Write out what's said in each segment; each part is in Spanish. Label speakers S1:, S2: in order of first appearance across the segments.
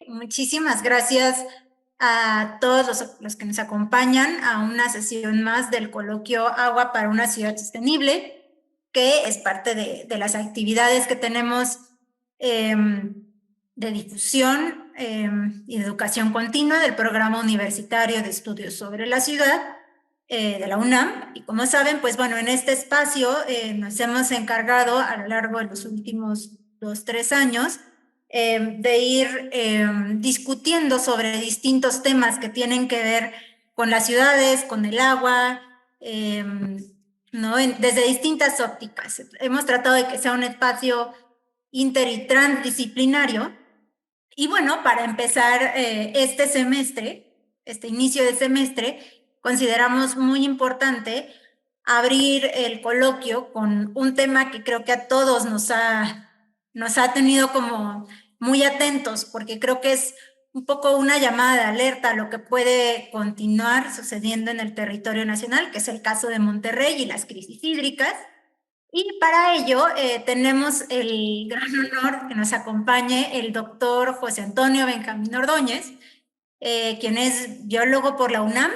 S1: Muchísimas gracias a todos los que nos acompañan a una sesión más del coloquio Agua para una ciudad sostenible, que es parte de las actividades que tenemos de difusión y de educación continua del Programa Universitario de Estudios sobre la Ciudad de la UNAM. Y como saben, pues bueno, en este espacio nos hemos encargado a lo largo de los últimos 2-3 años de ir discutiendo sobre distintos temas que tienen que ver con las ciudades, con el agua, ¿no? Desde distintas ópticas. Hemos tratado de que sea un espacio inter y transdisciplinario. Y bueno, para empezar este semestre, este inicio de semestre, consideramos muy importante abrir el coloquio con un tema que creo que a todos nos ha tenido como muy atentos, porque creo que es un poco una llamada de alerta a lo que puede continuar sucediendo en el territorio nacional, que es el caso de Monterrey y las crisis hídricas. Y para ello tenemos el gran honor que nos acompañe el doctor José Antonio Benjamín Ordóñez, quien es biólogo por la UNAM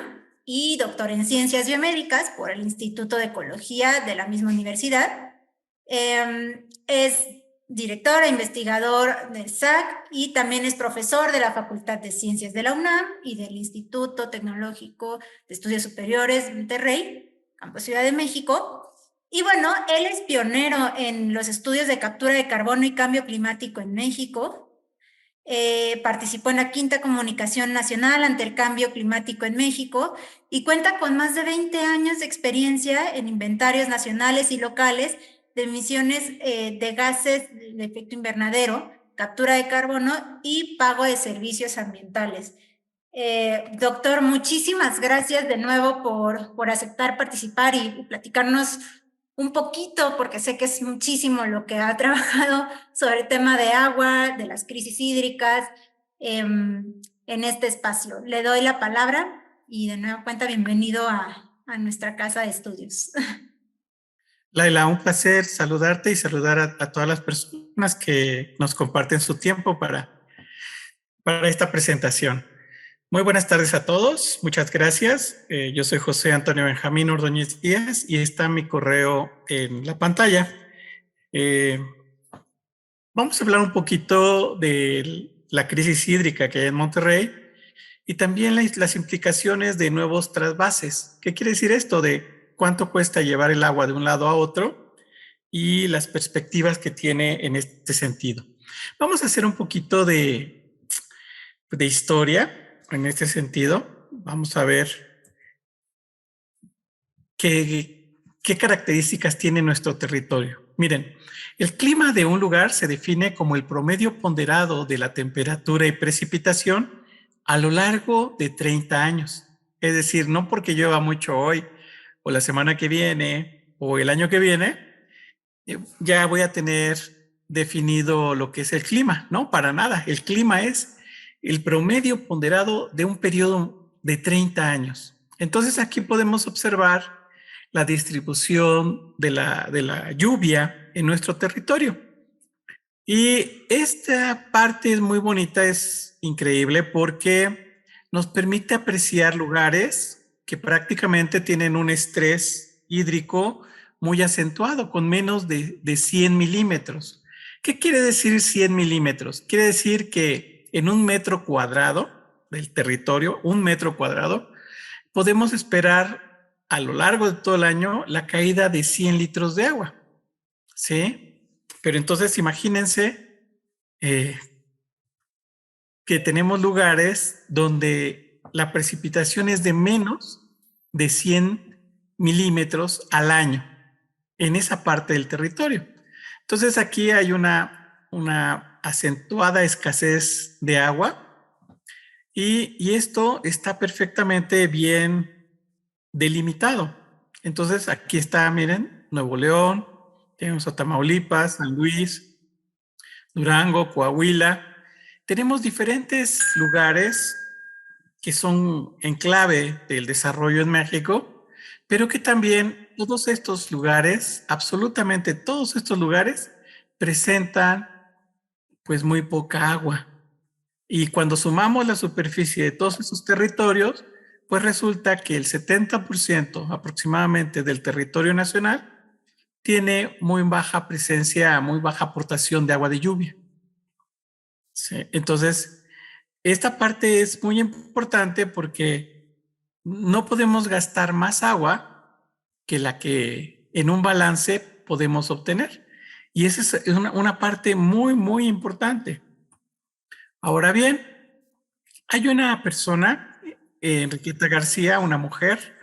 S1: y doctor en ciencias biomédicas por el Instituto de Ecología de la misma universidad. Es director e investigador del SAC y también es profesor de la Facultad de Ciencias de la UNAM y del Instituto Tecnológico de Estudios Superiores de Monterrey, Campus Ciudad de México. Y bueno, él es pionero en los estudios de captura de carbono y cambio climático en México. Participó en la Quinta Comunicación Nacional ante el Cambio Climático en México y cuenta con más de 20 años de experiencia en inventarios nacionales y locales de emisiones de gases de efecto invernadero, captura de carbono y pago de servicios ambientales. Doctor, muchísimas gracias de nuevo por aceptar participar y platicarnos un poquito, porque sé que es muchísimo lo que ha trabajado sobre el tema de agua, de las crisis hídricas, en este espacio. Le doy la palabra y de nuevo cuenta, bienvenido a nuestra casa de estudios.
S2: Laila, un placer saludarte y saludar a todas las personas que nos comparten su tiempo para esta presentación. Muy buenas tardes a todos, muchas gracias. Yo soy José Antonio Benjamín Ordóñez Díaz y está mi correo en la pantalla. Vamos a hablar un poquito de la crisis hídrica que hay en Monterrey y también las implicaciones de nuevos trasvases. ¿Qué quiere decir esto? De cuánto cuesta llevar el agua de un lado a otro y las perspectivas que tiene en este sentido. Vamos a hacer un poquito de historia en este sentido. Vamos a ver qué características tiene nuestro territorio. Miren, el clima de un lugar se define como el promedio ponderado de la temperatura y precipitación a lo largo de 30 años. Es decir, no porque llueva mucho hoy o la semana que viene o el año que viene, ya voy a tener definido lo que es el clima. No, para nada. El clima es el promedio ponderado de un periodo de 30 años. Entonces aquí podemos observar la distribución de la lluvia en nuestro territorio. Y esta parte es muy bonita, es increíble porque nos permite apreciar lugares que prácticamente tienen un estrés hídrico muy acentuado, con menos de 100 milímetros. ¿Qué quiere decir 100 milímetros? Quiere decir que en un metro cuadrado del territorio, un metro cuadrado, podemos esperar a lo largo de todo el año la caída de 100 litros de agua. ¿Sí? Pero entonces imagínense que tenemos lugares donde la precipitación es de menos de 100 milímetros al año en esa parte del territorio. Entonces aquí hay una acentuada escasez de agua y esto está perfectamente bien delimitado. Entonces aquí está, miren, Nuevo León, tenemos a Tamaulipas, San Luis, Durango, Coahuila. Tenemos diferentes lugares que son enclave del desarrollo en México, pero que también todos estos lugares, absolutamente todos estos lugares, presentan pues muy poca agua. Y cuando sumamos la superficie de todos esos territorios, pues resulta que el 70% aproximadamente del territorio nacional tiene muy baja presencia, muy baja aportación de agua de lluvia. Sí, entonces, esta parte es muy importante porque no podemos gastar más agua que la que en un balance podemos obtener. Y esa es una parte muy, muy importante. Ahora bien, hay una persona, Enriqueta García, una mujer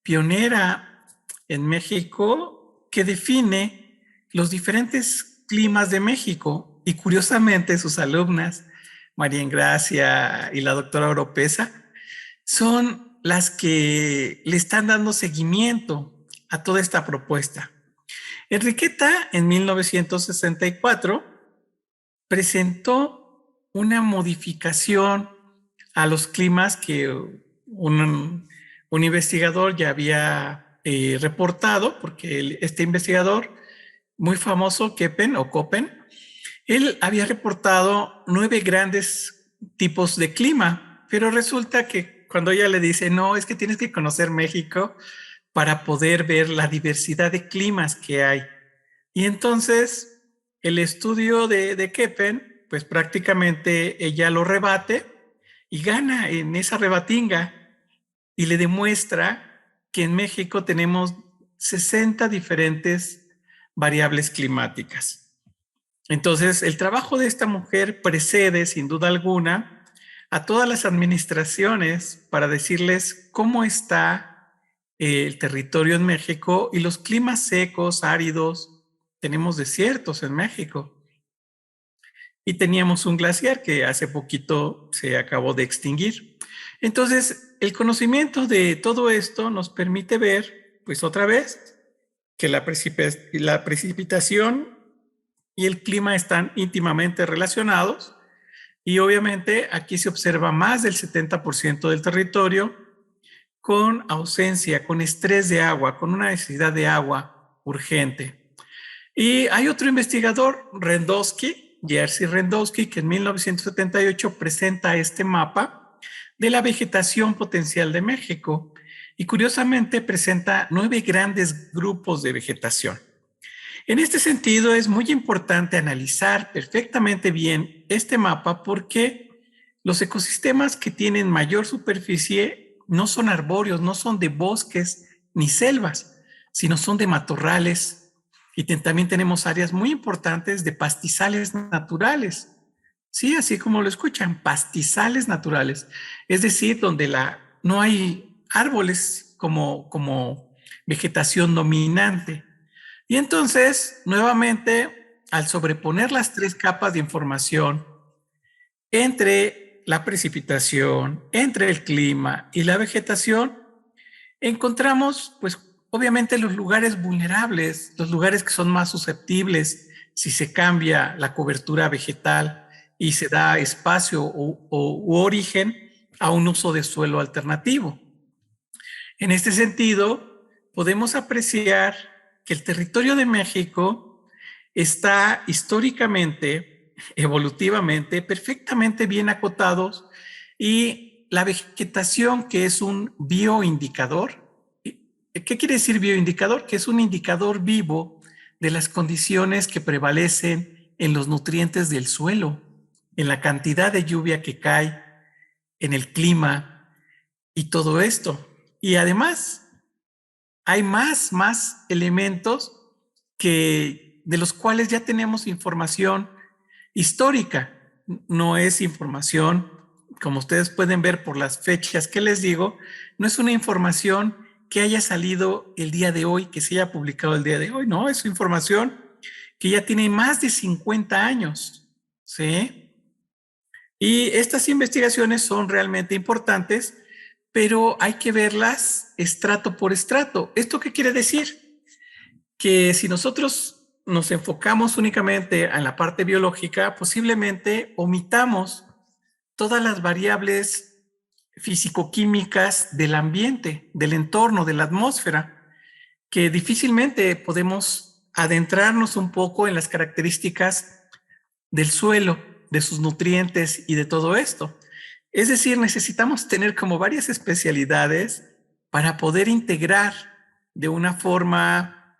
S2: pionera en México, que define los diferentes climas de México y curiosamente sus alumnas, María Ingracia y la doctora Oropesa, son las que le están dando seguimiento a toda esta propuesta. Enriqueta en 1964 presentó una modificación a los climas que un investigador ya había reportado, porque este investigador muy famoso, Köppen, él había reportado 9 grandes tipos de clima, pero resulta que cuando ella le dice, no, es que tienes que conocer México para poder ver la diversidad de climas que hay. Y entonces el estudio de Köppen, pues prácticamente ella lo rebate y gana en esa rebatinga y le demuestra que en México tenemos 60 diferentes variables climáticas. Entonces, el trabajo de esta mujer precede, sin duda alguna, a todas las administraciones para decirles cómo está el territorio en México y los climas secos, áridos. Tenemos desiertos en México. Y teníamos un glaciar que hace poquito se acabó de extinguir. Entonces, el conocimiento de todo esto nos permite ver, pues otra vez, que la precipitación y el clima están íntimamente relacionados y obviamente aquí se observa más del 70% del territorio con ausencia, con estrés de agua, con una necesidad de agua urgente. Y hay otro investigador, Jerzy Rendowski, que en 1978 presenta este mapa de la vegetación potencial de México y curiosamente presenta 9 grandes grupos de vegetación. En este sentido, es muy importante analizar perfectamente bien este mapa porque los ecosistemas que tienen mayor superficie no son arbóreos, no son de bosques ni selvas, sino son de matorrales. Y también tenemos áreas muy importantes de pastizales naturales. Sí, así como lo escuchan, pastizales naturales. Es decir, donde no hay árboles como vegetación dominante. Y entonces, nuevamente, al sobreponer las 3 capas de información entre la precipitación, entre el clima y la vegetación, encontramos, pues, obviamente los lugares vulnerables, los lugares que son más susceptibles si se cambia la cobertura vegetal y se da espacio u origen a un uso de suelo alternativo. En este sentido, podemos apreciar que el territorio de México está históricamente, evolutivamente, perfectamente bien acotados y la vegetación, que es un bioindicador. ¿Qué quiere decir bioindicador? Que es un indicador vivo de las condiciones que prevalecen en los nutrientes del suelo, en la cantidad de lluvia que cae, en el clima y todo esto. Y además, hay más elementos de los cuales ya tenemos información histórica. No es información, como ustedes pueden ver por las fechas que les digo, no es una información que haya salido el día de hoy, que se haya publicado el día de hoy, no, es información que ya tiene más de 50 años, ¿sí? Y estas investigaciones son realmente importantes, pero hay que verlas estrato por estrato. ¿Esto qué quiere decir? Que si nosotros nos enfocamos únicamente en la parte biológica, posiblemente omitamos todas las variables físico-químicas del ambiente, del entorno, de la atmósfera, que difícilmente podemos adentrarnos un poco en las características del suelo, de sus nutrientes y de todo esto. Es decir, necesitamos tener como varias especialidades para poder integrar de una forma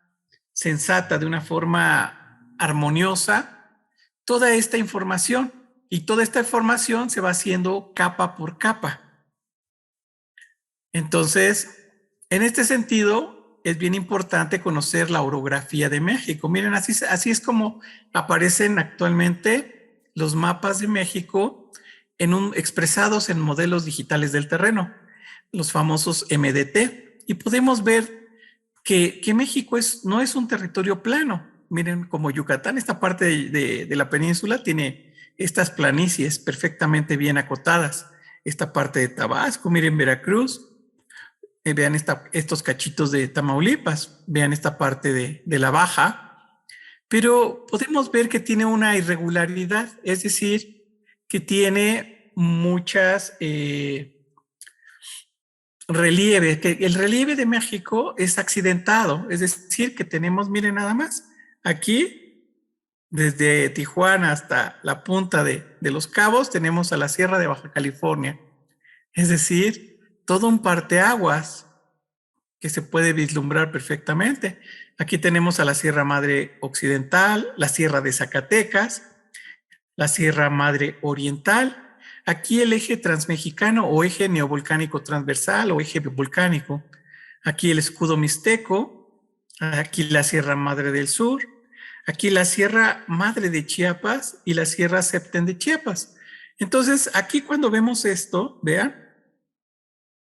S2: sensata, de una forma armoniosa, toda esta información. Y toda esta información se va haciendo capa por capa. Entonces, en este sentido, es bien importante conocer la orografía de México. Miren, así es como aparecen actualmente los mapas de México expresados en modelos digitales del terreno, los famosos MDT. Y podemos ver que México no es un territorio plano. Miren, como Yucatán, esta parte de la península tiene estas planicies perfectamente bien acotadas. Esta parte de Tabasco, miren Veracruz, vean estos cachitos de Tamaulipas, vean esta parte de la Baja, pero podemos ver que tiene una irregularidad, es decir, que tiene muchas relieves, que el relieve de México es accidentado, es decir, que tenemos, miren nada más, aquí desde Tijuana hasta la punta de Los Cabos tenemos a la Sierra de Baja California. Es decir, todo un parteaguas que se puede vislumbrar perfectamente. Aquí tenemos a la Sierra Madre Occidental, la Sierra de Zacatecas, la Sierra Madre Oriental. Aquí el eje transmexicano o eje neovolcánico transversal o eje volcánico. Aquí el escudo mixteco, aquí la Sierra Madre del Sur, aquí la Sierra Madre de Chiapas y la Sierra Septen de Chiapas. Entonces, aquí cuando vemos esto, vean,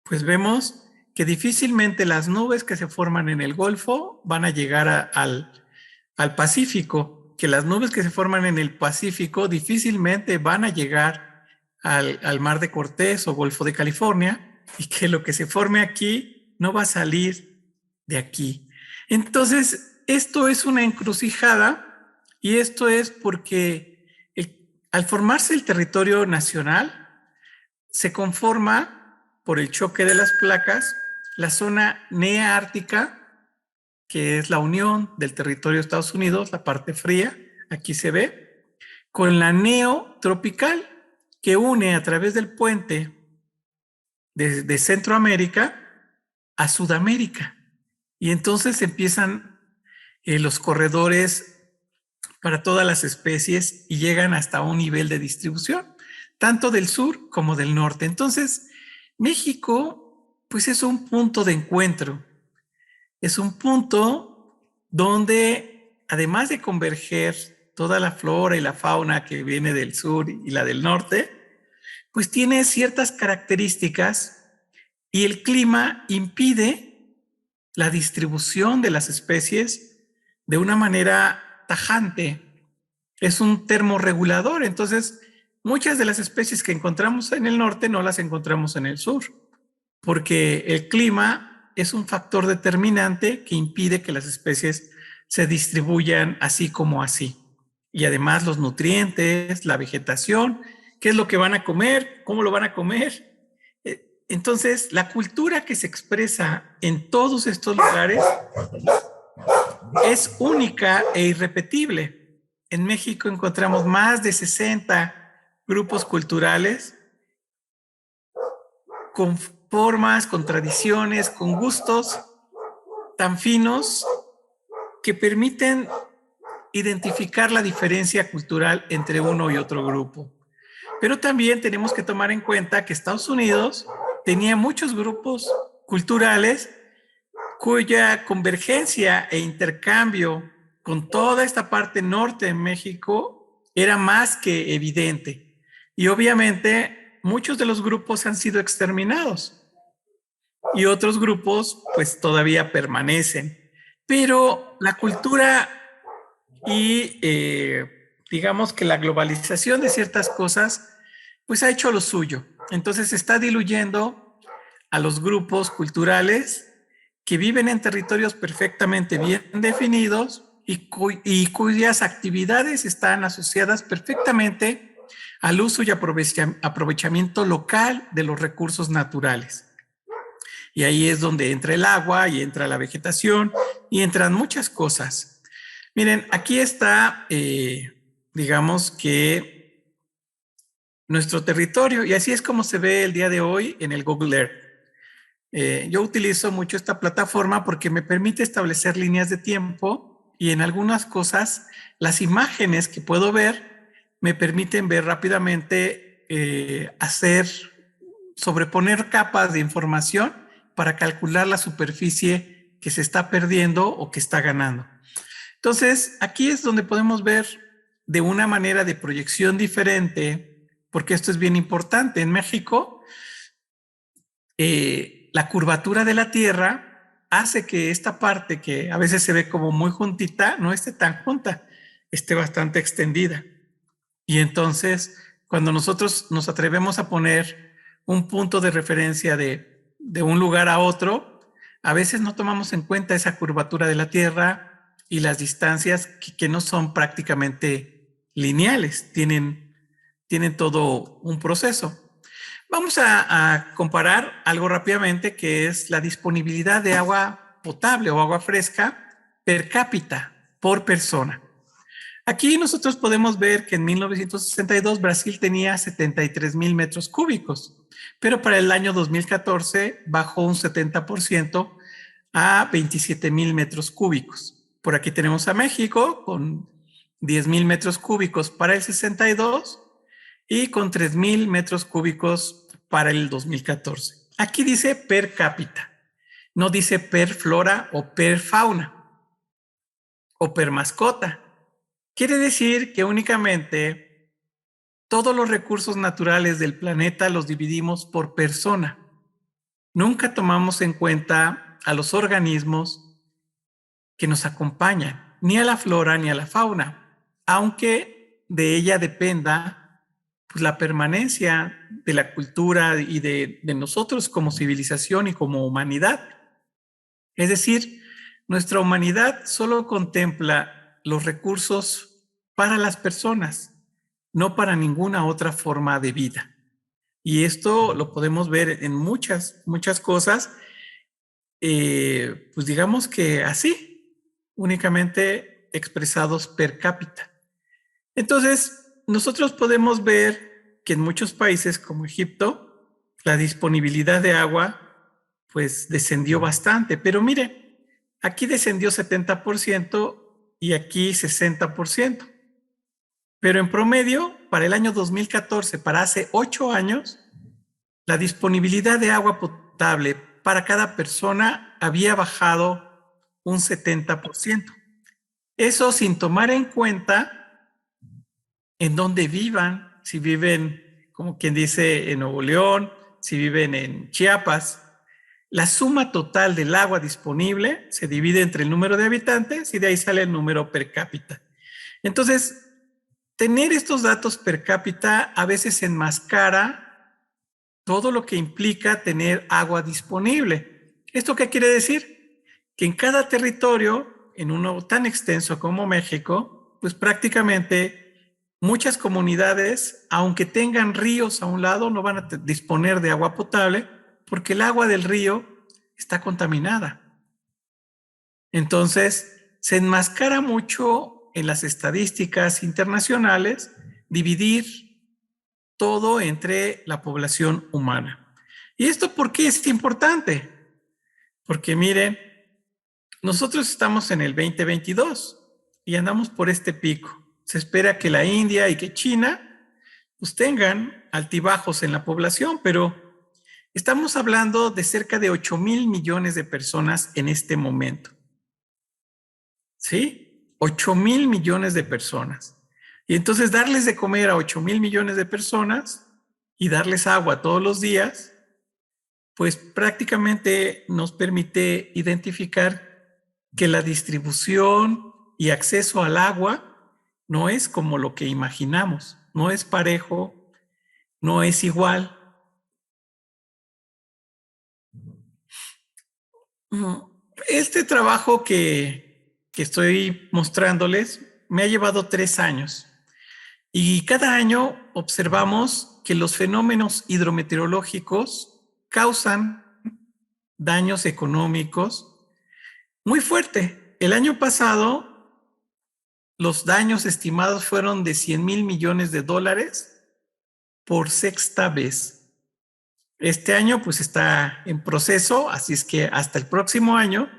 S2: pues vemos que difícilmente las nubes que se forman en el Golfo van a llegar al Pacífico, que las nubes que se forman en el Pacífico difícilmente van a llegar al Mar de Cortés o Golfo de California, y que lo que se forme aquí no va a salir de aquí. Entonces, esto es una encrucijada, y esto es porque al formarse el territorio nacional, se conforma por el choque de las placas la zona neártica, que es la unión del territorio de Estados Unidos, la parte fría, aquí se ve, con la neotropical, que une a través del puente de Centroamérica a Sudamérica. Y entonces empiezan los corredores para todas las especies y llegan hasta un nivel de distribución, tanto del sur como del norte. Entonces, México, pues es un punto de encuentro, es un punto donde, además de converger toda la flora y la fauna que viene del sur y la del norte, pues tiene ciertas características, y el clima impide la distribución de las especies de una manera tajante. Es un termorregulador. Entonces, muchas de las especies que encontramos en el norte no las encontramos en el sur, porque el clima es un factor determinante que impide que las especies se distribuyan así como así. Y además los nutrientes, la vegetación, qué es lo que van a comer, cómo lo van a comer. Entonces, la cultura que se expresa en todos estos lugares es única e irrepetible. En México encontramos más de 60 grupos culturales con formas, con tradiciones, con gustos tan finos que permiten identificar la diferencia cultural entre uno y otro grupo. Pero también tenemos que tomar en cuenta que Estados Unidos tenía muchos grupos culturales cuya convergencia e intercambio con toda esta parte norte de México era más que evidente. Y obviamente muchos de los grupos han sido exterminados y otros grupos pues todavía permanecen. Pero la cultura y digamos que la globalización de ciertas cosas pues ha hecho lo suyo. Entonces se está diluyendo a los grupos culturales que viven en territorios perfectamente bien definidos y cuyas actividades están asociadas perfectamente al uso y aprovechamiento local de los recursos naturales. Y ahí es donde entra el agua y entra la vegetación y entran muchas cosas. Miren, aquí está, digamos que nuestro territorio, y así es como se ve el día de hoy en el Google Earth. Yo utilizo mucho esta plataforma porque me permite establecer líneas de tiempo y en algunas cosas las imágenes que puedo ver me permiten ver rápidamente, sobreponer capas de información para calcular la superficie que se está perdiendo o que está ganando. Entonces, aquí es donde podemos ver de una manera de proyección diferente, porque esto es bien importante. En México, la curvatura de la Tierra hace que esta parte que a veces se ve como muy juntita, no esté tan junta, esté bastante extendida. Y entonces, cuando nosotros nos atrevemos a poner un punto de referencia de un lugar a otro, a veces no tomamos en cuenta esa curvatura de la Tierra y las distancias que no son prácticamente lineales, tienen todo un proceso. Vamos a comparar algo rápidamente, que es la disponibilidad de agua potable o agua fresca per cápita por persona. Aquí nosotros podemos ver que en 1962 Brasil tenía 73,000 metros cúbicos, pero para el año 2014 bajó un 70% a 27,000 metros cúbicos. Por aquí tenemos a México con 10,000 metros cúbicos para el 62 y con 3,000 metros cúbicos para el 2014. Aquí dice per cápita, no dice per flora o per fauna o per mascota. Quiere decir que únicamente todos los recursos naturales del planeta los dividimos por persona. Nunca tomamos en cuenta a los organismos que nos acompañan, ni a la flora ni a la fauna, aunque de ella dependa pues, la permanencia de la cultura y de nosotros como civilización y como humanidad. Es decir, nuestra humanidad solo contempla los recursos para las personas, no para ninguna otra forma de vida. Y esto lo podemos ver en muchas cosas, pues digamos que así, únicamente expresados per cápita. Entonces, nosotros podemos ver que en muchos países como Egipto, la disponibilidad de agua pues descendió bastante, pero mire, aquí descendió 70% y aquí 60%. Pero en promedio, para el año 2014, para hace 8 años, la disponibilidad de agua potable para cada persona había bajado un 70%. Eso sin tomar en cuenta en dónde vivan, si viven, como quien dice, en Nuevo León, si viven en Chiapas. La suma total del agua disponible se divide entre el número de habitantes y de ahí sale el número per cápita. Entonces, tener estos datos per cápita a veces enmascara todo lo que implica tener agua disponible. ¿Esto qué quiere decir? Que en cada territorio, en uno tan extenso como México, pues prácticamente muchas comunidades, aunque tengan ríos a un lado, no van a disponer de agua potable porque el agua del río está contaminada. Entonces, se enmascara mucho en las estadísticas internacionales dividir todo entre la población humana. ¿Y esto por qué es importante? Porque miren, nosotros estamos en el 2022 y andamos por este pico. Se espera que la India y que China pues tengan altibajos en la población, pero estamos hablando de cerca de 8,000 millones de personas en este momento. ¿Sí? 8,000 millones de personas. Y entonces darles de comer a 8,000 millones de personas y darles agua todos los días, pues prácticamente nos permite identificar que la distribución y acceso al agua no es como lo que imaginamos, no es parejo, no es igual. Este trabajo que estoy mostrándoles me ha llevado 3 años y cada año observamos que los fenómenos hidrometeorológicos causan daños económicos muy fuerte. El año pasado, los daños estimados fueron de 100,000 millones de dólares por sexta vez. Este año pues está en proceso, así es que hasta el próximo año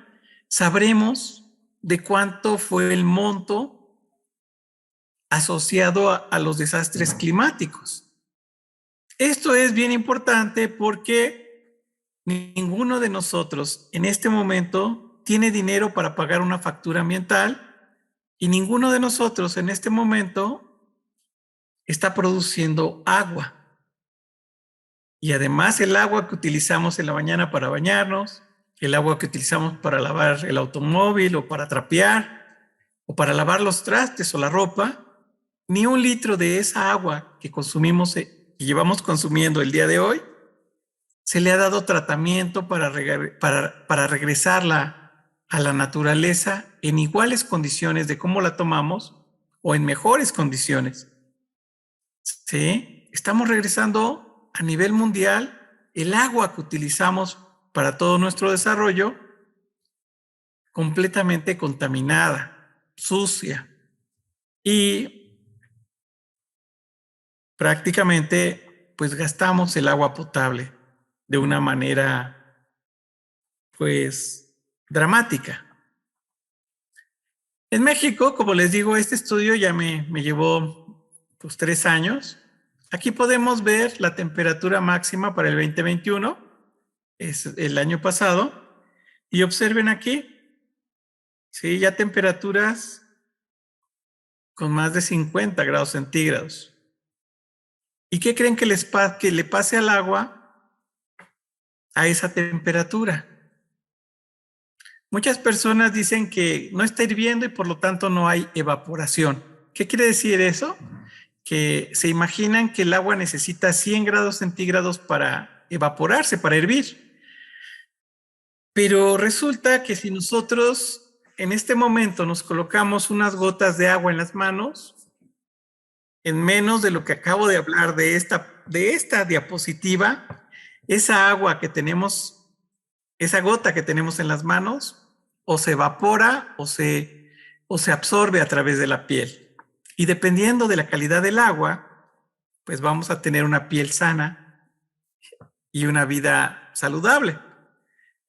S2: sabremos de cuánto fue el monto asociado a los desastres climáticos. Esto es bien importante porque ninguno de nosotros en este momento tiene dinero para pagar una factura ambiental y ninguno de nosotros en este momento está produciendo agua. Y además el agua que utilizamos en la mañana para bañarnos, el agua que utilizamos para lavar el automóvil o para trapear o para lavar los trastes o la ropa, ni un litro de esa agua que consumimos y llevamos consumiendo el día de hoy, se le ha dado tratamiento para regresarla a la naturaleza en iguales condiciones de cómo la tomamos o en mejores condiciones. ¿Sí? Estamos regresando a nivel mundial el agua que utilizamos para todo nuestro desarrollo completamente contaminada, sucia y prácticamente pues gastamos el agua potable de una manera pues dramática. En México, como les digo, este estudio ya me llevó pues 3 años. Aquí podemos ver la temperatura máxima para el 2021, es el año pasado, y observen aquí, sí, ya temperaturas con más de 50 grados centígrados. ¿Y qué creen que le pase al agua a esa temperatura? Muchas personas dicen que no está hirviendo y por lo tanto no hay evaporación. ¿Qué quiere decir eso? Que se imaginan que el agua necesita 100 grados centígrados para evaporarse, para hervir. Pero resulta que si nosotros en este momento nos colocamos unas gotas de agua en las manos, en menos de lo que acabo de hablar de esta diapositiva, esa agua que tenemos, esa gota que tenemos en las manos, o se evapora o se absorbe a través de la piel. Y dependiendo de la calidad del agua, pues vamos a tener una piel sana y una vida saludable.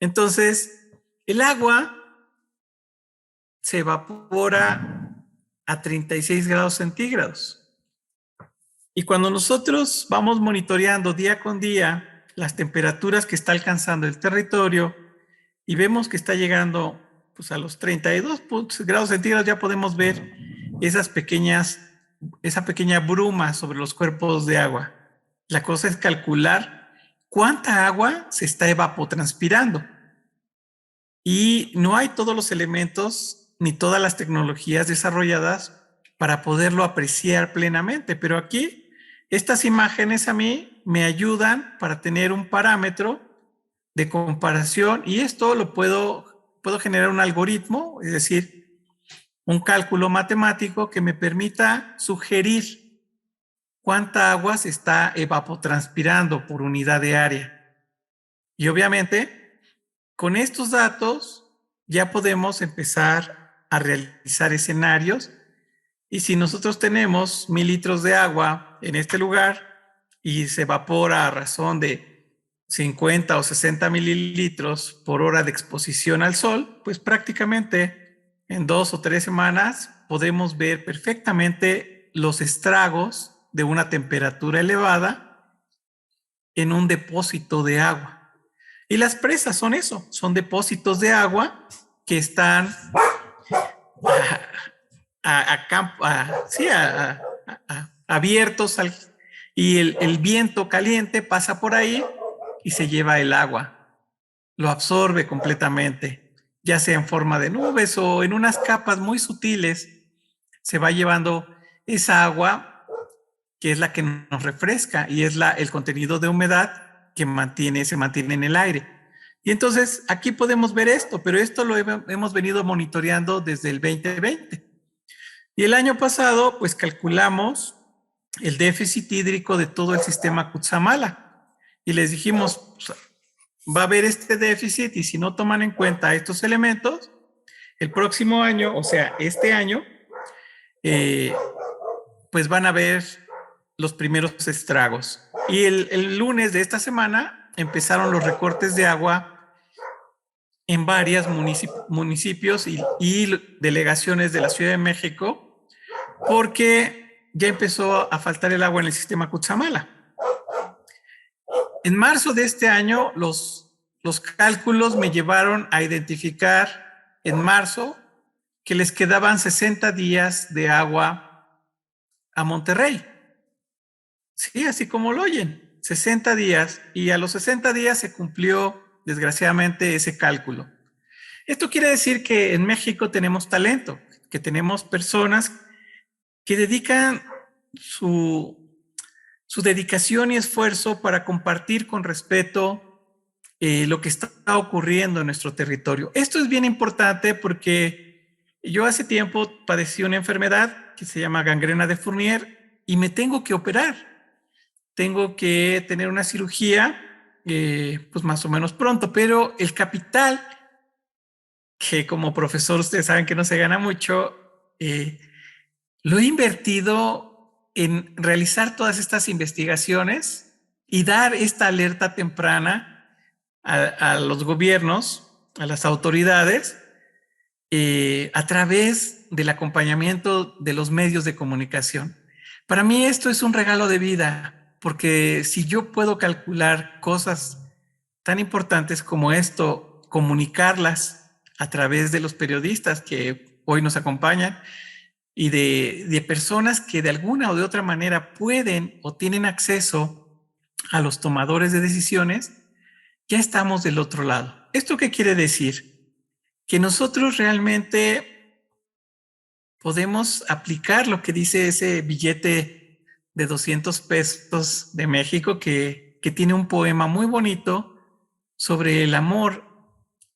S2: Entonces, el agua se evapora a 36 grados centígrados. Y cuando nosotros vamos monitoreando día con día las temperaturas que está alcanzando el territorio y vemos que está llegando pues, a los 32 grados centígrados, ya podemos ver esa pequeña bruma sobre los cuerpos de agua. La cosa es calcular cuánta agua se está evapotranspirando. Y no hay todos los elementos ni todas las tecnologías desarrolladas para poderlo apreciar plenamente, pero aquí estas imágenes a mí me ayudan para tener un parámetro de comparación y esto lo puedo generar un algoritmo, es decir, un cálculo matemático que me permita sugerir cuánta agua se está evapotranspirando por unidad de área. Y obviamente, con estos datos ya podemos empezar a realizar escenarios. Y si nosotros tenemos 1000 litros de agua en este lugar y se evapora a razón de 50 o 60 mililitros por hora de exposición al sol, pues prácticamente en 2 o 3 semanas podemos ver perfectamente los estragos de una temperatura elevada en un depósito de agua. Y las presas son eso, son depósitos de agua que están abiertos y el viento caliente pasa por ahí y se lleva el agua, lo absorbe completamente, ya sea en forma de nubes o en unas capas muy sutiles, se va llevando esa agua que es la que nos refresca y es el contenido de humedad que se mantiene en el aire. Y entonces aquí podemos ver esto, pero esto lo hemos venido monitoreando desde el 2020. Y el año pasado, pues calculamos el déficit hídrico de todo el sistema Cutzamala. Y les dijimos, pues, va a haber este déficit y si no toman en cuenta estos elementos, el próximo año, o sea, este año, pues van a ver los primeros estragos. Y el lunes de esta semana empezaron los recortes de agua en varios municipios y delegaciones de la Ciudad de México, porque ya empezó a faltar el agua en el sistema Cutzamala. En marzo de este año, los cálculos me llevaron a identificar en marzo que les quedaban 60 días de agua a Monterrey. Sí, así como lo oyen, 60 días. Y a los 60 días se cumplió, desgraciadamente, ese cálculo. Esto quiere decir que en México tenemos talento, que tenemos personas que dedican su dedicación y esfuerzo para compartir con respeto lo que está ocurriendo en nuestro territorio. Esto es bien importante porque yo hace tiempo padecí una enfermedad que se llama gangrena de Fournier y me tengo que operar. Tengo que tener una cirugía, pues más o menos pronto, pero el capital, que como profesor ustedes saben que no se gana mucho, lo he invertido en realizar todas estas investigaciones y dar esta alerta temprana a los gobiernos, a las autoridades, a través del acompañamiento de los medios de comunicación. Para mí esto es un regalo de vida, porque si yo puedo calcular cosas tan importantes como esto, comunicarlas a través de los periodistas que hoy nos acompañan y de personas que de alguna o de otra manera pueden o tienen acceso a los tomadores de decisiones, ya estamos del otro lado. ¿Esto qué quiere decir? Que nosotros realmente podemos aplicar lo que dice ese billete de 200 pesos de México, que tiene un poema muy bonito sobre el amor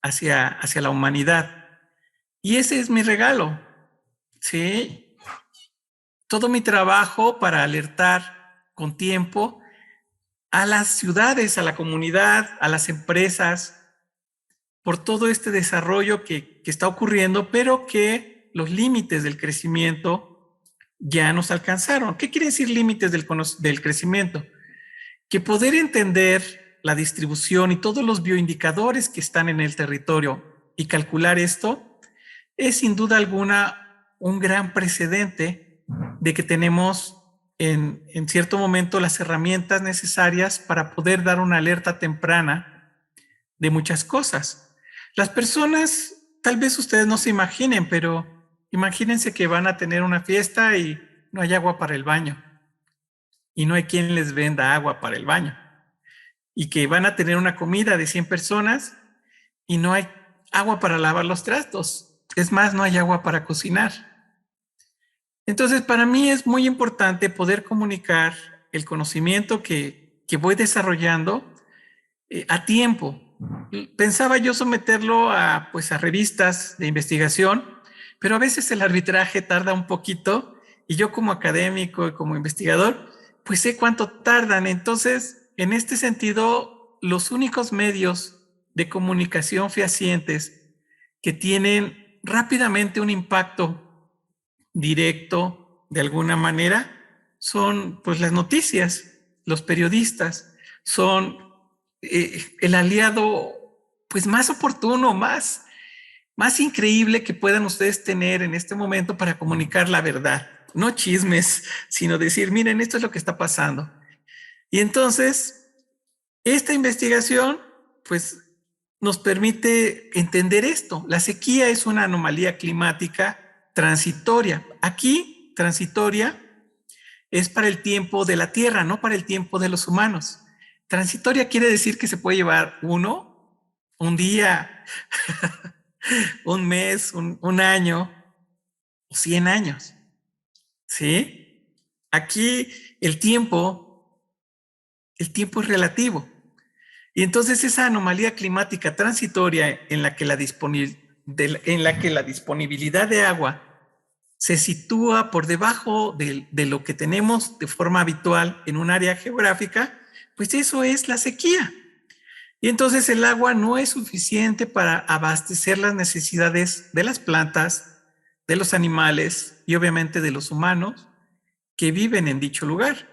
S2: hacia la humanidad. Y ese es mi regalo, ¿sí? Todo mi trabajo para alertar con tiempo a las ciudades, a la comunidad, a las empresas, por todo este desarrollo que está ocurriendo, pero que los límites del crecimiento ya nos alcanzaron. ¿Qué quiere decir límites del crecimiento? Que poder entender la distribución y todos los bioindicadores que están en el territorio y calcular esto es sin duda alguna un gran precedente de que tenemos en cierto momento las herramientas necesarias para poder dar una alerta temprana de muchas cosas. Las personas, tal vez ustedes no se imaginen, pero imagínense que van a tener una fiesta y no hay agua para el baño y no hay quien les venda agua para el baño, y que van a tener una comida de 100 personas y no hay agua para lavar los trastos. Es más, no hay agua para cocinar. Entonces, para mí es muy importante poder comunicar el conocimiento que voy desarrollando a tiempo. Pensaba yo someterlo a revistas de investigación, pero a veces el arbitraje tarda un poquito y yo como académico y como investigador, pues sé cuánto tardan. Entonces, en este sentido, los únicos medios de comunicación fehacientes que tienen rápidamente un impacto directo de alguna manera son pues las noticias, los periodistas son el aliado pues más oportuno, más increíble que puedan ustedes tener en este momento para comunicar la verdad, no chismes, sino decir, miren, esto es lo que está pasando. Y entonces esta investigación pues nos permite entender esto. La sequía es una anomalía climática transitoria. Aquí, transitoria es para el tiempo de la Tierra, no para el tiempo de los humanos. Transitoria quiere decir que se puede llevar un día, un mes, un año o 100 años. ¿Sí? Aquí el tiempo es relativo. Y entonces esa anomalía climática transitoria en la que la disponibilidad de agua se sitúa por debajo de lo que tenemos de forma habitual en un área geográfica, pues eso es la sequía. Y entonces el agua no es suficiente para abastecer las necesidades de las plantas, de los animales y obviamente de los humanos que viven en dicho lugar.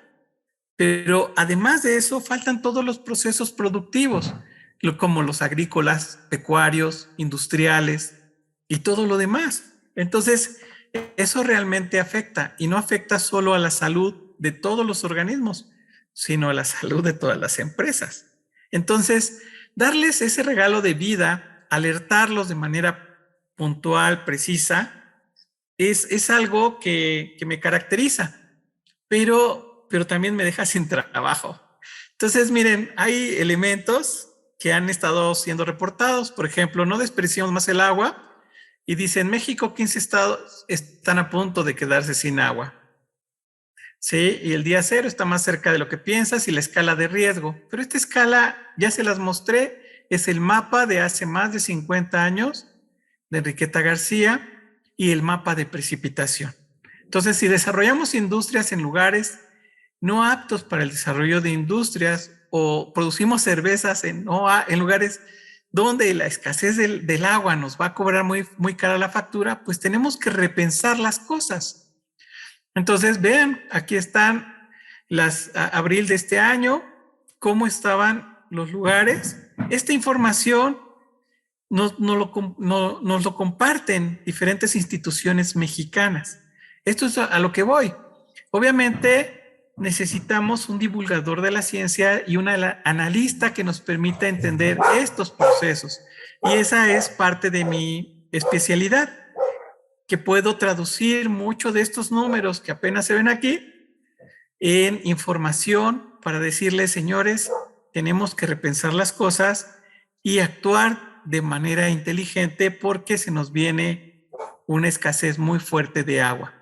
S2: Pero además de eso, faltan todos los procesos productivos, como los agrícolas, pecuarios, industriales y todo lo demás. Entonces, eso realmente afecta y no afecta solo a la salud de todos los organismos, sino a la salud de todas las empresas. Entonces, darles ese regalo de vida, alertarlos de manera puntual, precisa, es algo que me caracteriza, pero también me deja sin trabajo. Entonces, miren, hay elementos que han estado siendo reportados. Por ejemplo, no desperdiciamos más el agua y dice, en México 15 estados están a punto de quedarse sin agua. Sí, y el día cero está más cerca de lo que piensas y la escala de riesgo. Pero esta escala, ya se las mostré, es el mapa de hace más de 50 años de Enriqueta García y el mapa de precipitación. Entonces, si desarrollamos industrias en lugares no aptos para el desarrollo de industrias o producimos cervezas en lugares donde la escasez del agua nos va a cobrar muy cara la factura, pues tenemos que repensar las cosas. Entonces, vean, aquí están abril de este año, cómo estaban los lugares. Esta información nos lo comparten diferentes instituciones mexicanas. Esto es a lo que voy. Obviamente necesitamos un divulgador de la ciencia y un analista que nos permita entender estos procesos. Y esa es parte de mi especialidad, que puedo traducir mucho de estos números que apenas se ven aquí en información para decirles, señores, tenemos que repensar las cosas y actuar de manera inteligente porque se nos viene una escasez muy fuerte de agua.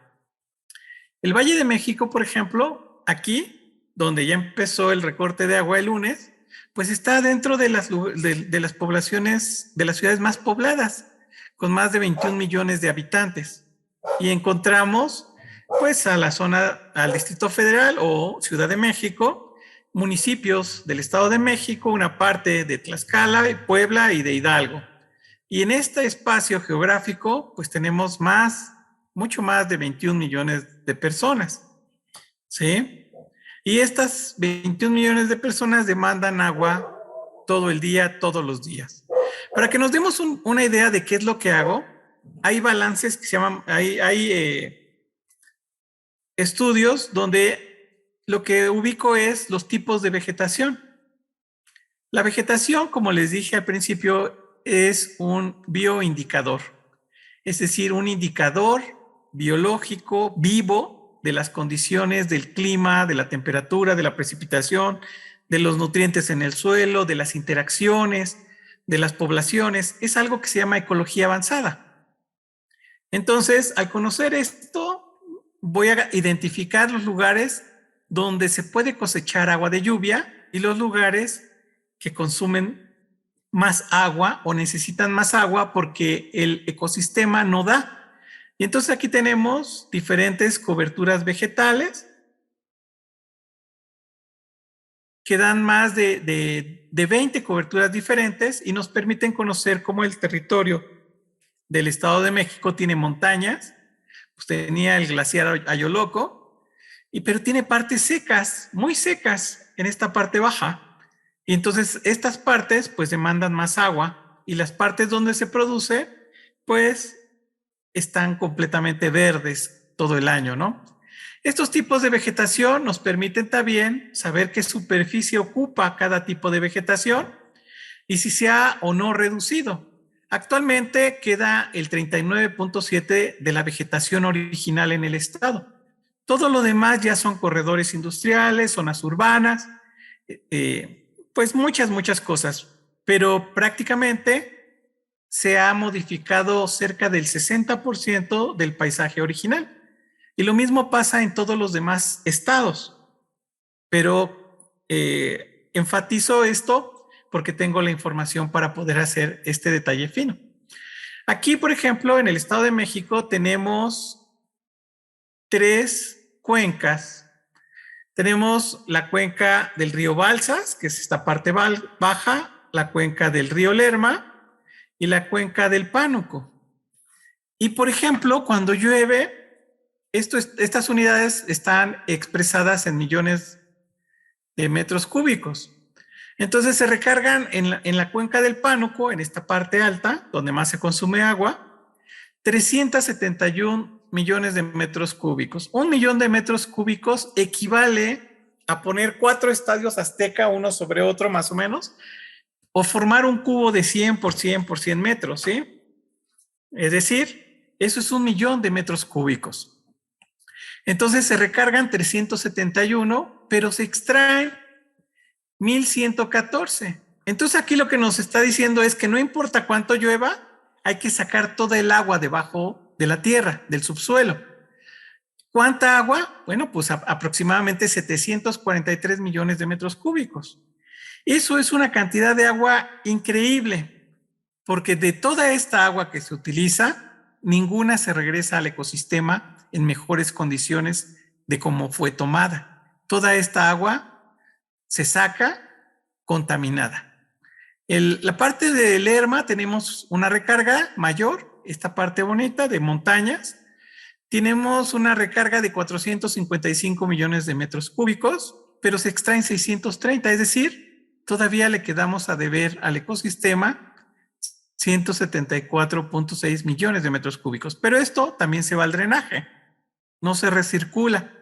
S2: El Valle de México, por ejemplo, aquí, donde ya empezó el recorte de agua el lunes, pues está dentro de las poblaciones, de las ciudades más pobladas, con más de 21 millones de habitantes. Y encontramos, pues, a la zona, al Distrito Federal o Ciudad de México, municipios del Estado de México, una parte de Tlaxcala, Puebla y de Hidalgo. Y en este espacio geográfico, pues tenemos mucho más de 21 millones de personas, ¿sí? Y estas 21 millones de personas demandan agua todo el día, todos los días. Para que nos demos una idea de qué es lo que hago, hay balances que se llaman, hay estudios donde lo que ubico es los tipos de vegetación. La vegetación, como les dije al principio, es un bioindicador, es decir, un indicador biológico vivo de las condiciones del clima, de la temperatura, de la precipitación, de los nutrientes en el suelo, de las interacciones, de las poblaciones. Es algo que se llama ecología avanzada. Entonces, al conocer esto, voy a identificar los lugares donde se puede cosechar agua de lluvia y los lugares que consumen más agua o necesitan más agua porque el ecosistema no da. Y entonces aquí tenemos diferentes coberturas vegetales que dan más de 20 coberturas diferentes y nos permiten conocer cómo el territorio del Estado de México tiene montañas, pues tenía el glaciar Ayoloco, pero tiene partes secas, muy secas en esta parte baja. Y entonces estas partes pues demandan más agua y las partes donde se produce pues están completamente verdes todo el año, ¿no? Estos tipos de vegetación nos permiten también saber qué superficie ocupa cada tipo de vegetación y si se ha o no reducido. Actualmente queda el 39.7% de la vegetación original en el estado. Todo lo demás ya son corredores industriales, zonas urbanas, pues muchas cosas, pero prácticamente se ha modificado cerca del 60% del paisaje original. Y lo mismo pasa en todos los demás estados. Pero enfatizo esto porque tengo la información para poder hacer este detalle fino. Aquí, por ejemplo, en el Estado de México tenemos 3 cuencas. Tenemos la cuenca del río Balsas, que es esta parte baja, la cuenca del río Lerma y la cuenca del Pánuco. Y, por ejemplo, cuando llueve, estas unidades están expresadas en millones de metros cúbicos. Entonces se recargan en la cuenca del Pánuco, en esta parte alta, donde más se consume agua, 371 millones de metros cúbicos. 1 millón de metros cúbicos equivale a poner 4 estadios Azteca uno sobre otro más o menos, o formar un cubo de 100 por 100 por 100 metros, ¿sí? Es decir, eso es 1 millón de metros cúbicos. Entonces se recargan 371, pero se extraen 1114. Entonces aquí lo que nos está diciendo es que no importa cuánto llueva, hay que sacar toda el agua debajo de la tierra, del subsuelo. ¿Cuánta agua? Bueno, pues aproximadamente 743 millones de metros cúbicos. Eso es una cantidad de agua increíble, porque de toda esta agua que se utiliza, ninguna se regresa al ecosistema en mejores condiciones de cómo fue tomada. Toda esta agua se saca contaminada. La parte de Lerma tenemos una recarga mayor, esta parte bonita de montañas. Tenemos una recarga de 455 millones de metros cúbicos, pero se extraen 630, es decir, todavía le quedamos a deber al ecosistema 174.6 millones de metros cúbicos. Pero esto también se va al drenaje, no se recircula.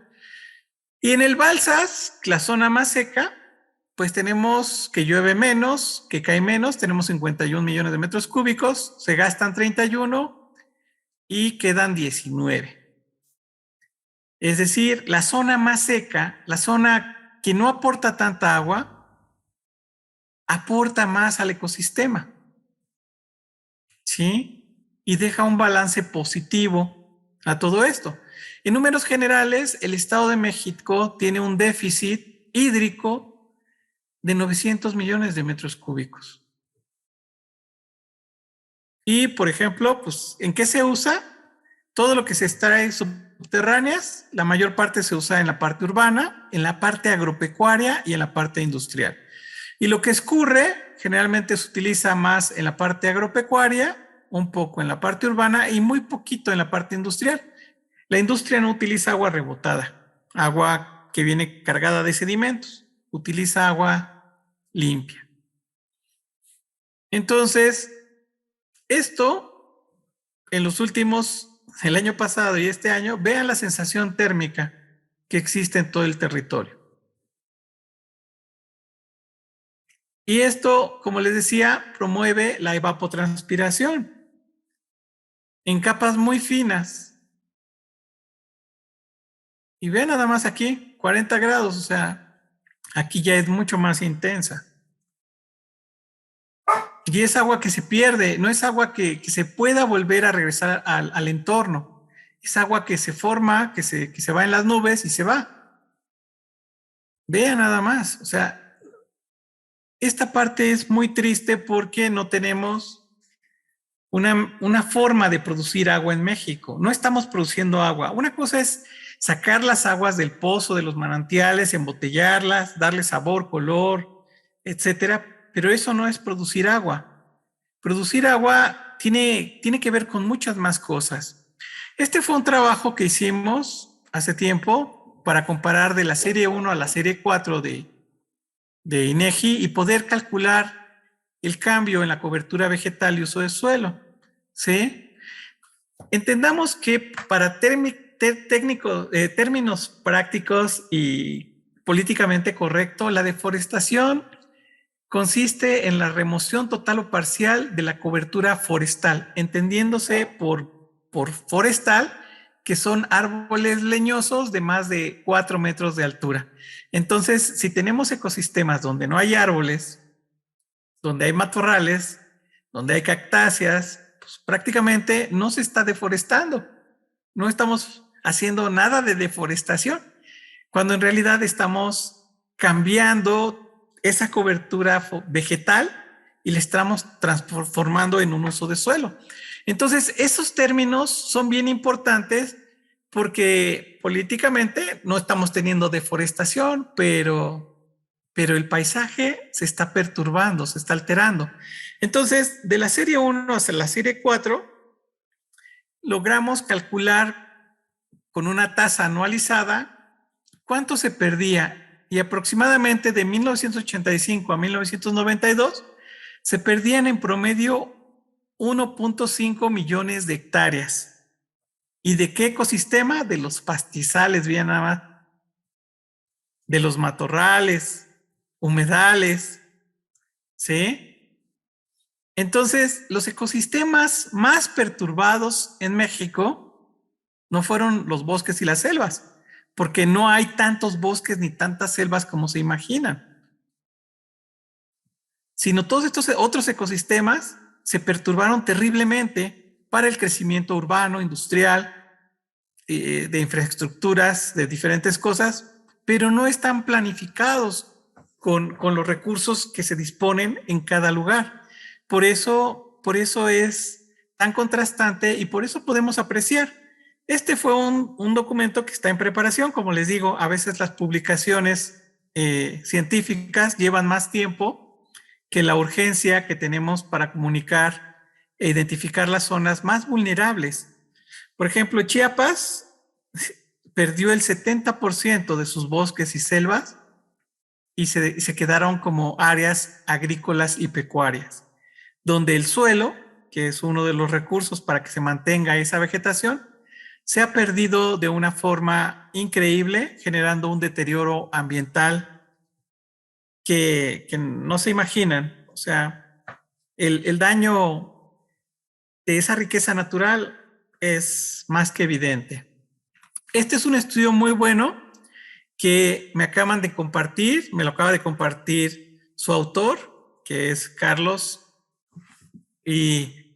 S2: Y en el Balsas, la zona más seca, pues tenemos que llueve menos, que cae menos, tenemos 51 millones de metros cúbicos, se gastan 31 y quedan 19. Es decir, la zona más seca, la zona que no aporta tanta agua, aporta más al ecosistema, ¿sí? Y deja un balance positivo a todo esto. En números generales, el Estado de México tiene un déficit hídrico de 900 millones de metros cúbicos. Y, por ejemplo, pues, ¿en qué se usa? Todo lo que se extrae subterráneas, la mayor parte se usa en la parte urbana, en la parte agropecuaria y en la parte industrial. Y lo que escurre generalmente se utiliza más en la parte agropecuaria, un poco en la parte urbana y muy poquito en la parte industrial. La industria no utiliza agua rebotada, agua que viene cargada de sedimentos, utiliza agua limpia. Entonces, esto en los últimos, el año pasado y este año, vean la sensación térmica que existe en todo el territorio. Y esto, como les decía, promueve la evapotranspiración en capas muy finas. Y vean nada más aquí, 40 grados, o sea, aquí ya es mucho más intensa. Y es agua que se pierde, no es agua que se pueda volver a regresar al entorno. Es agua que se forma, que se va en las nubes y se va. Vean nada más, o sea, esta parte es muy triste porque no tenemos una forma de producir agua en México. No estamos produciendo agua. Una cosa es sacar las aguas del pozo, de los manantiales, embotellarlas, darle sabor, color, etcétera, pero eso no es producir agua. Producir agua tiene que ver con muchas más cosas. Este fue un trabajo que hicimos hace tiempo para comparar de la serie 1 a la serie 4 de INEGI y poder calcular el cambio en la cobertura vegetal y uso de suelo. ¿Sí? Entendamos que para términos prácticos y políticamente correcto, la deforestación consiste en la remoción total o parcial de la cobertura forestal, entendiéndose por forestal, que son árboles leñosos de más de 4 metros de altura. Entonces, si tenemos ecosistemas donde no hay árboles, donde hay matorrales, donde hay cactáceas, pues prácticamente no se está deforestando. No estamos haciendo nada de deforestación, cuando en realidad estamos cambiando esa cobertura vegetal y la estamos transformando en un uso de suelo. Entonces, esos términos son bien importantes porque políticamente no estamos teniendo deforestación, pero el paisaje se está perturbando, se está alterando. Entonces, de la serie 1 hasta la serie 4, logramos calcular con una tasa anualizada cuánto se perdía y aproximadamente de 1985 a 1992 se perdían en promedio 1.5 millones de hectáreas. ¿Y de qué ecosistema? De los pastizales, bien nada más, de los matorrales, humedales, ¿sí? Entonces, los ecosistemas más perturbados en México no fueron los bosques y las selvas, porque no hay tantos bosques ni tantas selvas como se imaginan, sino todos estos otros ecosistemas se perturbaron terriblemente para el crecimiento urbano, industrial, de infraestructuras, de diferentes cosas, pero no están planificados con los recursos que se disponen en cada lugar. Por eso es tan contrastante y por eso podemos apreciar. Este fue un documento que está en preparación. Como les digo, a veces las publicaciones científicas llevan más tiempo que la urgencia que tenemos para comunicar e identificar las zonas más vulnerables. Por ejemplo, Chiapas perdió el 70% de sus bosques y selvas y se quedaron como áreas agrícolas y pecuarias, donde el suelo, que es uno de los recursos para que se mantenga esa vegetación, se ha perdido de una forma increíble, generando un deterioro ambiental que no se imaginan. O sea, el daño de esa riqueza natural es más que evidente. Este es un estudio muy bueno que me acaban de compartir, me lo acaba de compartir su autor, que es Carlos. Y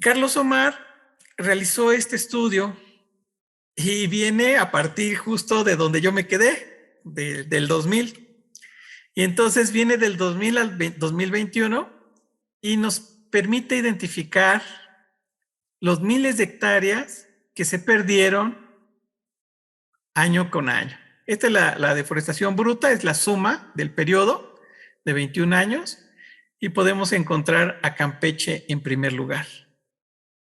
S2: Carlos Omar realizó este estudio y viene a partir justo de donde yo me quedé, del 2000. Y entonces viene del 2000 al 2021 y nos permite identificar los miles de hectáreas que se perdieron año con año. Esta es la deforestación bruta, es la suma del periodo de 21 años y podemos encontrar a Campeche en primer lugar.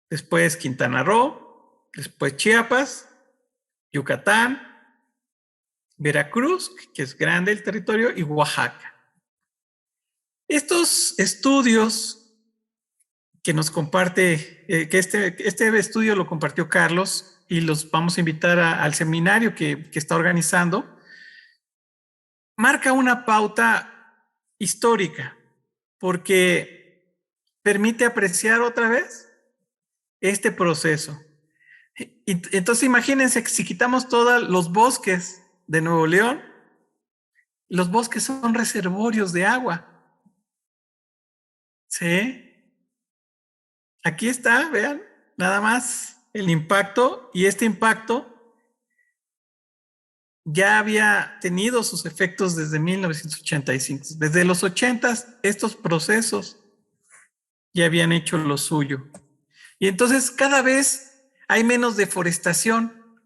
S2: Después Quintana Roo, después Chiapas, Yucatán, Veracruz, que es grande el territorio, y Oaxaca. Estos estudios que nos comparte, que este estudio lo compartió Carlos y los vamos a invitar al seminario que está organizando, marca una pauta histórica porque permite apreciar otra vez este proceso. Entonces imagínense que si quitamos todos los bosques de Nuevo León, los bosques son reservorios de agua. ¿Sí? Aquí está, vean, nada más el impacto, y este impacto ya había tenido sus efectos desde 1985. Desde los 80 estos procesos ya habían hecho lo suyo. Y entonces cada vez hay menos deforestación,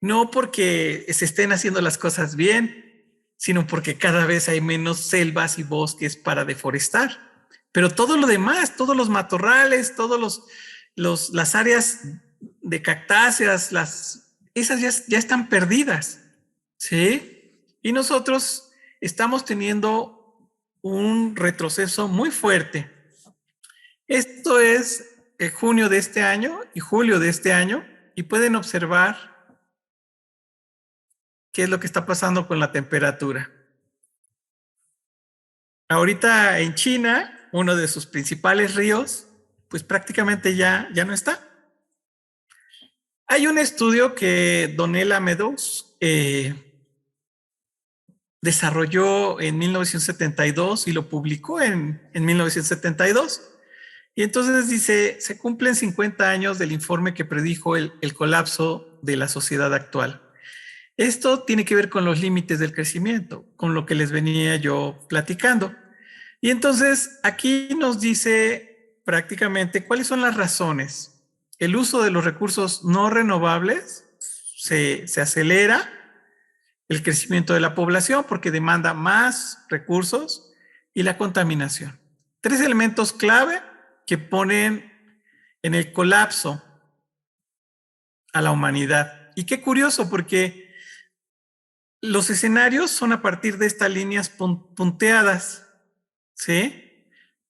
S2: no porque se estén haciendo las cosas bien, sino porque cada vez hay menos selvas y bosques para deforestar. Pero todo lo demás, todos los matorrales, todos las áreas de cactáceas, esas ya están perdidas, ¿sí? Y nosotros estamos teniendo un retroceso muy fuerte. Esto es junio de este año y julio de este año, y pueden observar qué es lo que está pasando con la temperatura. Ahorita en China, uno de sus principales ríos, pues prácticamente ya no está. Hay un estudio que Donella Meadows desarrolló en 1972 y lo publicó en 1972. Y entonces dice, se cumplen 50 años del informe que predijo el colapso de la sociedad actual. Esto tiene que ver con los límites del crecimiento, con lo que les venía yo platicando. Y entonces aquí nos dice prácticamente cuáles son las razones. El uso de los recursos no renovables se acelera, el crecimiento de la población porque demanda más recursos, y la contaminación. Tres elementos clave que ponen en el colapso a la humanidad. Y qué curioso, porque Los escenarios son a partir de estas líneas punteadas, ¿sí?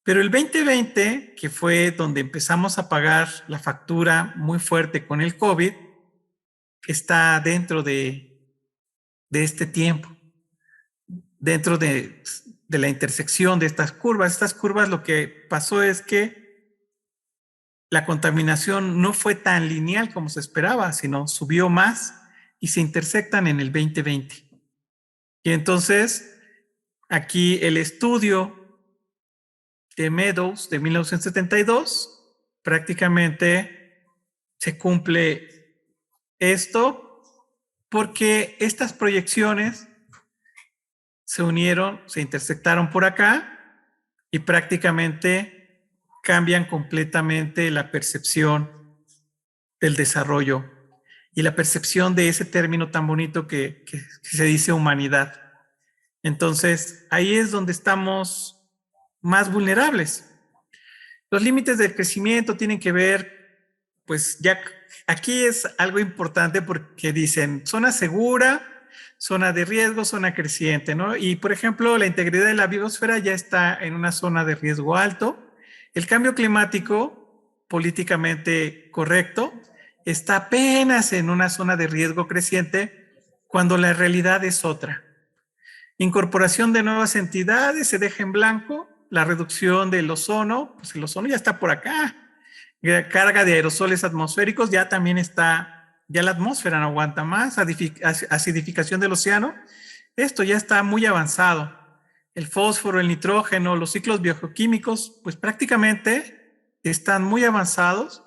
S2: Pero el 2020, que fue donde empezamos a pagar la factura muy fuerte con el COVID, está dentro de este tiempo, dentro de la intersección de estas curvas. Estas curvas, lo que pasó es que la contaminación no fue tan lineal como se esperaba, sino subió más y se intersectan en el 2020. Y entonces, aquí el estudio de Meadows de 1972, prácticamente se cumple esto porque estas proyecciones se unieron, se intersectaron por acá y prácticamente cambian completamente la percepción del desarrollo y la percepción de ese término tan bonito que se dice humanidad. Entonces, ahí es donde estamos más vulnerables. Los límites del crecimiento tienen que ver, pues ya aquí es algo importante porque dicen zona segura, zona de riesgo, zona creciente, ¿no? Y por ejemplo, la integridad de la biosfera ya está en una zona de riesgo alto. El cambio climático, políticamente correcto, está apenas en una zona de riesgo creciente cuando la realidad es otra. Incorporación de nuevas entidades se deja en blanco. La reducción del ozono, pues el ozono ya está por acá. Carga de aerosoles atmosféricos ya también está, ya la atmósfera no aguanta más. Acidificación del océano, esto ya está muy avanzado. El fósforo, el nitrógeno, los ciclos biogeoquímicos, pues prácticamente están muy avanzados.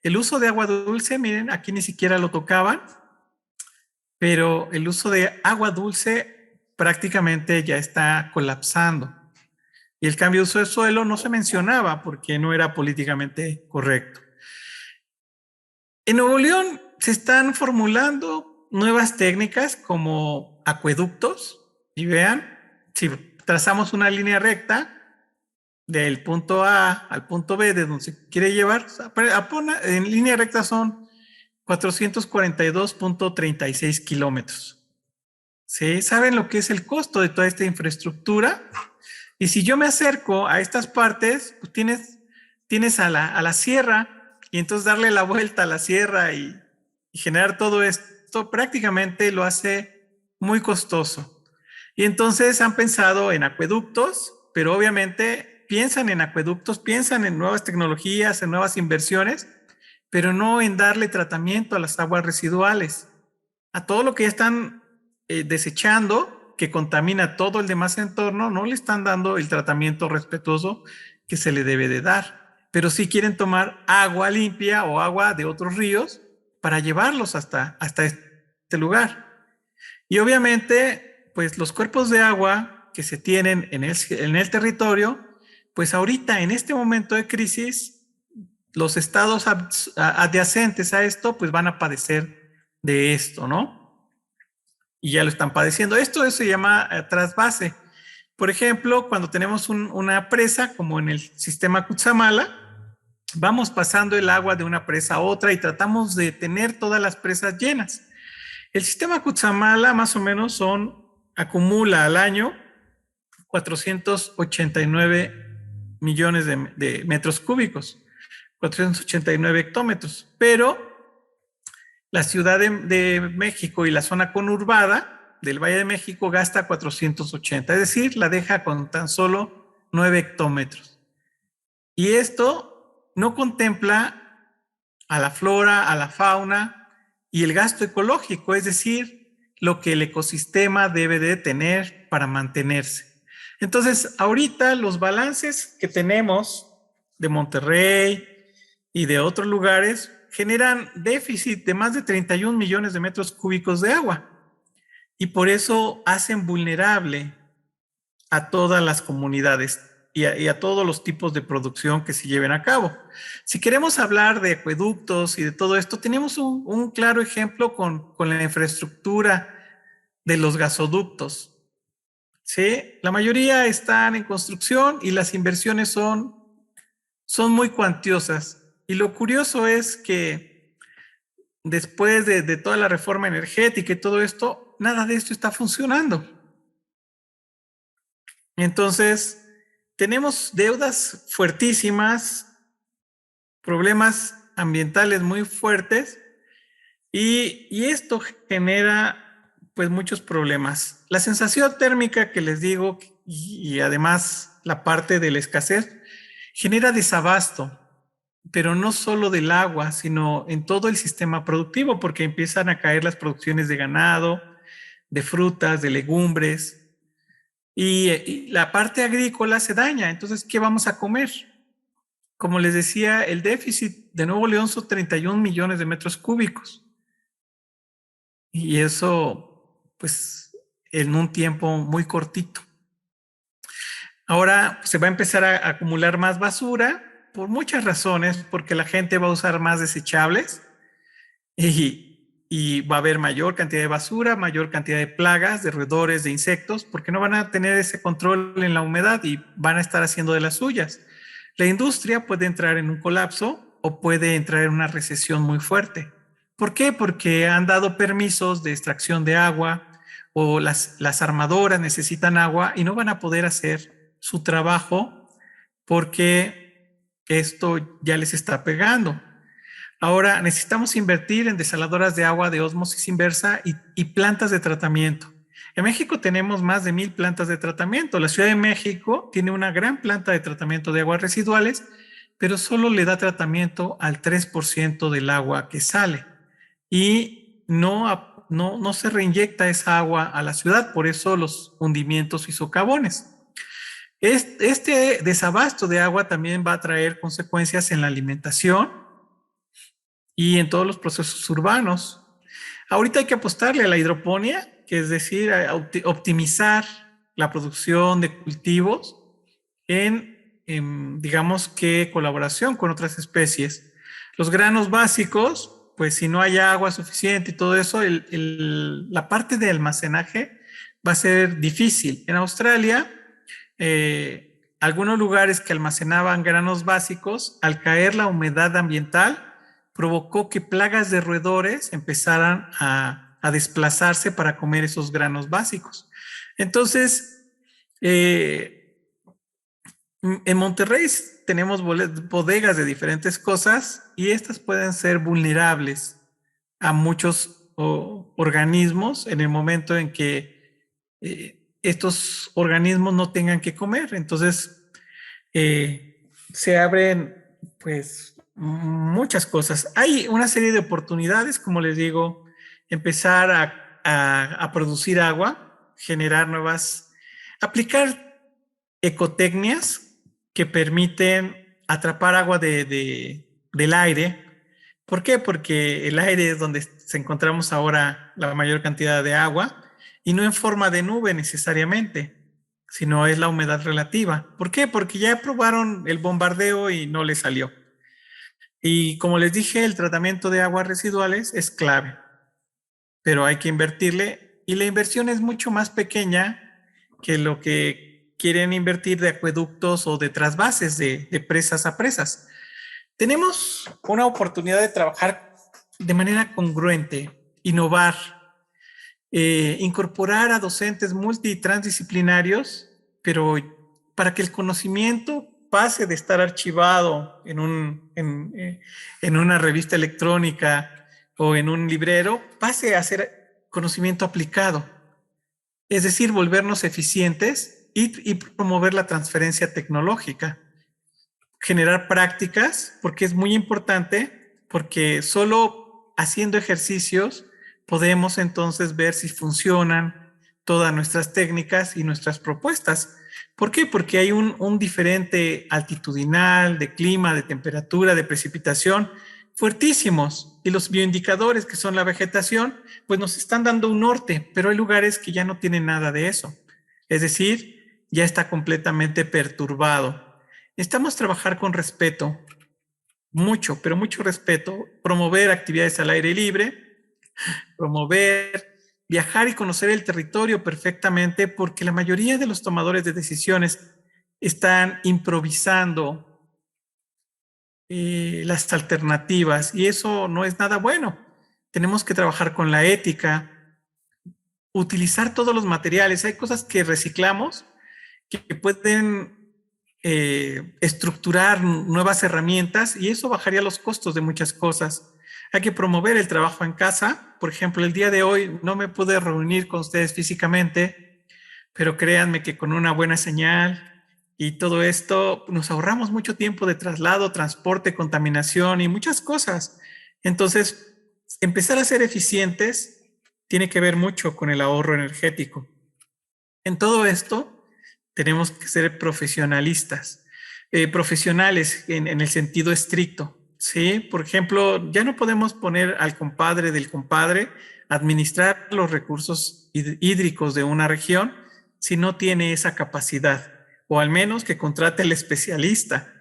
S2: El uso de agua dulce, miren, aquí ni siquiera lo tocaban, pero el uso de agua dulce prácticamente ya está colapsando. Y el cambio de uso de suelo no se mencionaba porque no era políticamente correcto. En Nuevo León se están formulando nuevas técnicas como acueductos. Y vean, si trazamos una línea recta del punto A al punto B de donde se quiere llevar, en línea recta son 442.36 kilómetros. ¿Sí? ¿Saben lo que es el costo de toda esta infraestructura? Y si yo me acerco a estas partes, pues tienes a la sierra y entonces darle la vuelta a la sierra y generar todo esto prácticamente lo hace muy costoso. Y entonces han pensado en acueductos, pero obviamente piensan en acueductos, piensan en nuevas tecnologías, en nuevas inversiones, pero no en darle tratamiento a las aguas residuales, a todo lo que ya están desechando, que contamina todo el demás entorno, no le están dando el tratamiento respetuoso que se le debe de dar. Pero sí quieren tomar agua limpia o agua de otros ríos para llevarlos hasta este lugar. Y obviamente, pues los cuerpos de agua que se tienen en el territorio, pues ahorita en este momento de crisis, los estados adyacentes a esto, pues van a padecer de esto, ¿no? Y ya lo están padeciendo. Esto se llama trasvase. Por ejemplo, cuando tenemos una presa, como en el sistema Cutzamala, vamos pasando el agua de una presa a otra y tratamos de tener todas las presas llenas. El sistema Cutzamala más o menos acumula al año 489 millones de metros cúbicos, 489 hectómetros, pero la Ciudad de México y la zona conurbada del Valle de México gasta 480, es decir, la deja con tan solo 9 hectómetros. Y esto no contempla a la flora, a la fauna y el gasto ecológico, es decir, lo que el ecosistema debe de tener para mantenerse. Entonces, ahorita los balances que tenemos de Monterrey y de otros lugares generan déficit de más de 31 millones de metros cúbicos de agua y por eso hacen vulnerable a todas las comunidades y a todos los tipos de producción que se lleven a cabo. Si queremos hablar de acueductos y de todo esto, tenemos un claro ejemplo con la infraestructura de los gasoductos. ¿Sí? La mayoría están en construcción y las inversiones son muy cuantiosas. Y lo curioso es que después de toda la reforma energética y todo esto, nada de esto está funcionando. Entonces, tenemos deudas fuertísimas, problemas ambientales muy fuertes y esto genera pues muchos problemas. La sensación térmica que les digo y además la parte de la escasez genera desabasto, pero no solo del agua, sino en todo el sistema productivo, porque empiezan a caer las producciones de ganado, de frutas, de legumbres, y la parte agrícola se daña. Entonces, ¿qué vamos a comer? Como les decía, el déficit de Nuevo León son 31 millones de metros cúbicos. Y eso, pues, en un tiempo muy cortito. Ahora se va a empezar a acumular más basura por muchas razones, porque la gente va a usar más desechables y va a haber mayor cantidad de basura, mayor cantidad de plagas, de roedores, de insectos, porque no van a tener ese control en la humedad y van a estar haciendo de las suyas. La industria puede entrar en un colapso o puede entrar en una recesión muy fuerte. ¿Por qué? Porque han dado permisos de extracción de agua o las armadoras necesitan agua y no van a poder hacer su trabajo porque esto ya les está pegando. Ahora necesitamos invertir en desaladoras de agua de ósmosis inversa y plantas de tratamiento. En México tenemos más de 1,000 plantas de tratamiento. La Ciudad de México tiene una gran planta de tratamiento de aguas residuales, pero solo le da tratamiento al 3% del agua que sale. Y no se reinyecta esa agua a la ciudad, por eso los hundimientos y socavones. Este desabasto de agua también va a traer consecuencias en la alimentación y en todos los procesos urbanos. Ahorita hay que apostarle a la hidroponía, que es decir, a optimizar la producción de cultivos en, digamos que, colaboración con otras especies. Los granos básicos, pues si no hay agua suficiente y todo eso, la parte de almacenaje va a ser difícil. En Australia, algunos lugares que almacenaban granos básicos, al caer la humedad ambiental, provocó que plagas de roedores empezaran a desplazarse para comer esos granos básicos. Entonces, en Monterrey tenemos bodegas de diferentes cosas y estas pueden ser vulnerables a muchos organismos en el momento en que estos organismos no tengan que comer. Entonces, se abren pues muchas cosas. Hay una serie de oportunidades, como les digo, empezar a producir agua, generar nuevas, aplicar ecotecnias que permiten atrapar agua del aire. ¿Por qué? Porque el aire es donde se encontramos ahora la mayor cantidad de agua y no en forma de nube necesariamente, sino es la humedad relativa. ¿Por qué? Porque ya probaron el bombardeo y no les salió. Y como les dije, el tratamiento de aguas residuales es clave, pero hay que invertirle y la inversión es mucho más pequeña que lo que quieren invertir de acueductos o de trasvases de presas a presas. Tenemos una oportunidad de trabajar de manera congruente, innovar, incorporar a docentes multitransdisciplinarios, pero para que el conocimiento pase de estar archivado en una revista electrónica o en un librero, pase a ser conocimiento aplicado. Es decir, volvernos eficientes y promover la transferencia tecnológica. Generar prácticas, porque es muy importante, porque solo haciendo ejercicios podemos entonces ver si funcionan todas nuestras técnicas y nuestras propuestas. ¿Por qué? Porque hay un diferente altitudinal, de clima, de temperatura, de precipitación, fuertísimos. Y los bioindicadores, que son la vegetación, pues nos están dando un norte, pero hay lugares que ya no tienen nada de eso. Es decir, ya está completamente perturbado. Necesitamos trabajar con respeto, mucho, pero mucho respeto, promover actividades al aire libre, promover, viajar y conocer el territorio perfectamente, porque la mayoría de los tomadores de decisiones están improvisando las alternativas y eso no es nada bueno. Tenemos que trabajar con la ética utilizar todos los materiales. Hay cosas que reciclamos que pueden estructurar nuevas herramientas y eso bajaría los costos de muchas cosas. Hay que promover el trabajo en casa. Por ejemplo, el día de hoy no me pude reunir con ustedes físicamente, pero créanme que con una buena señal y todo esto nos ahorramos mucho tiempo de traslado, transporte, contaminación y muchas cosas. Entonces, empezar a ser eficientes tiene que ver mucho con el ahorro energético. En todo esto, tenemos que ser profesionalistas, profesionales en el sentido estricto, ¿sí? Por ejemplo, ya no podemos poner al compadre del compadre a administrar los recursos hídricos de una región si no tiene esa capacidad, o al menos que contrate el especialista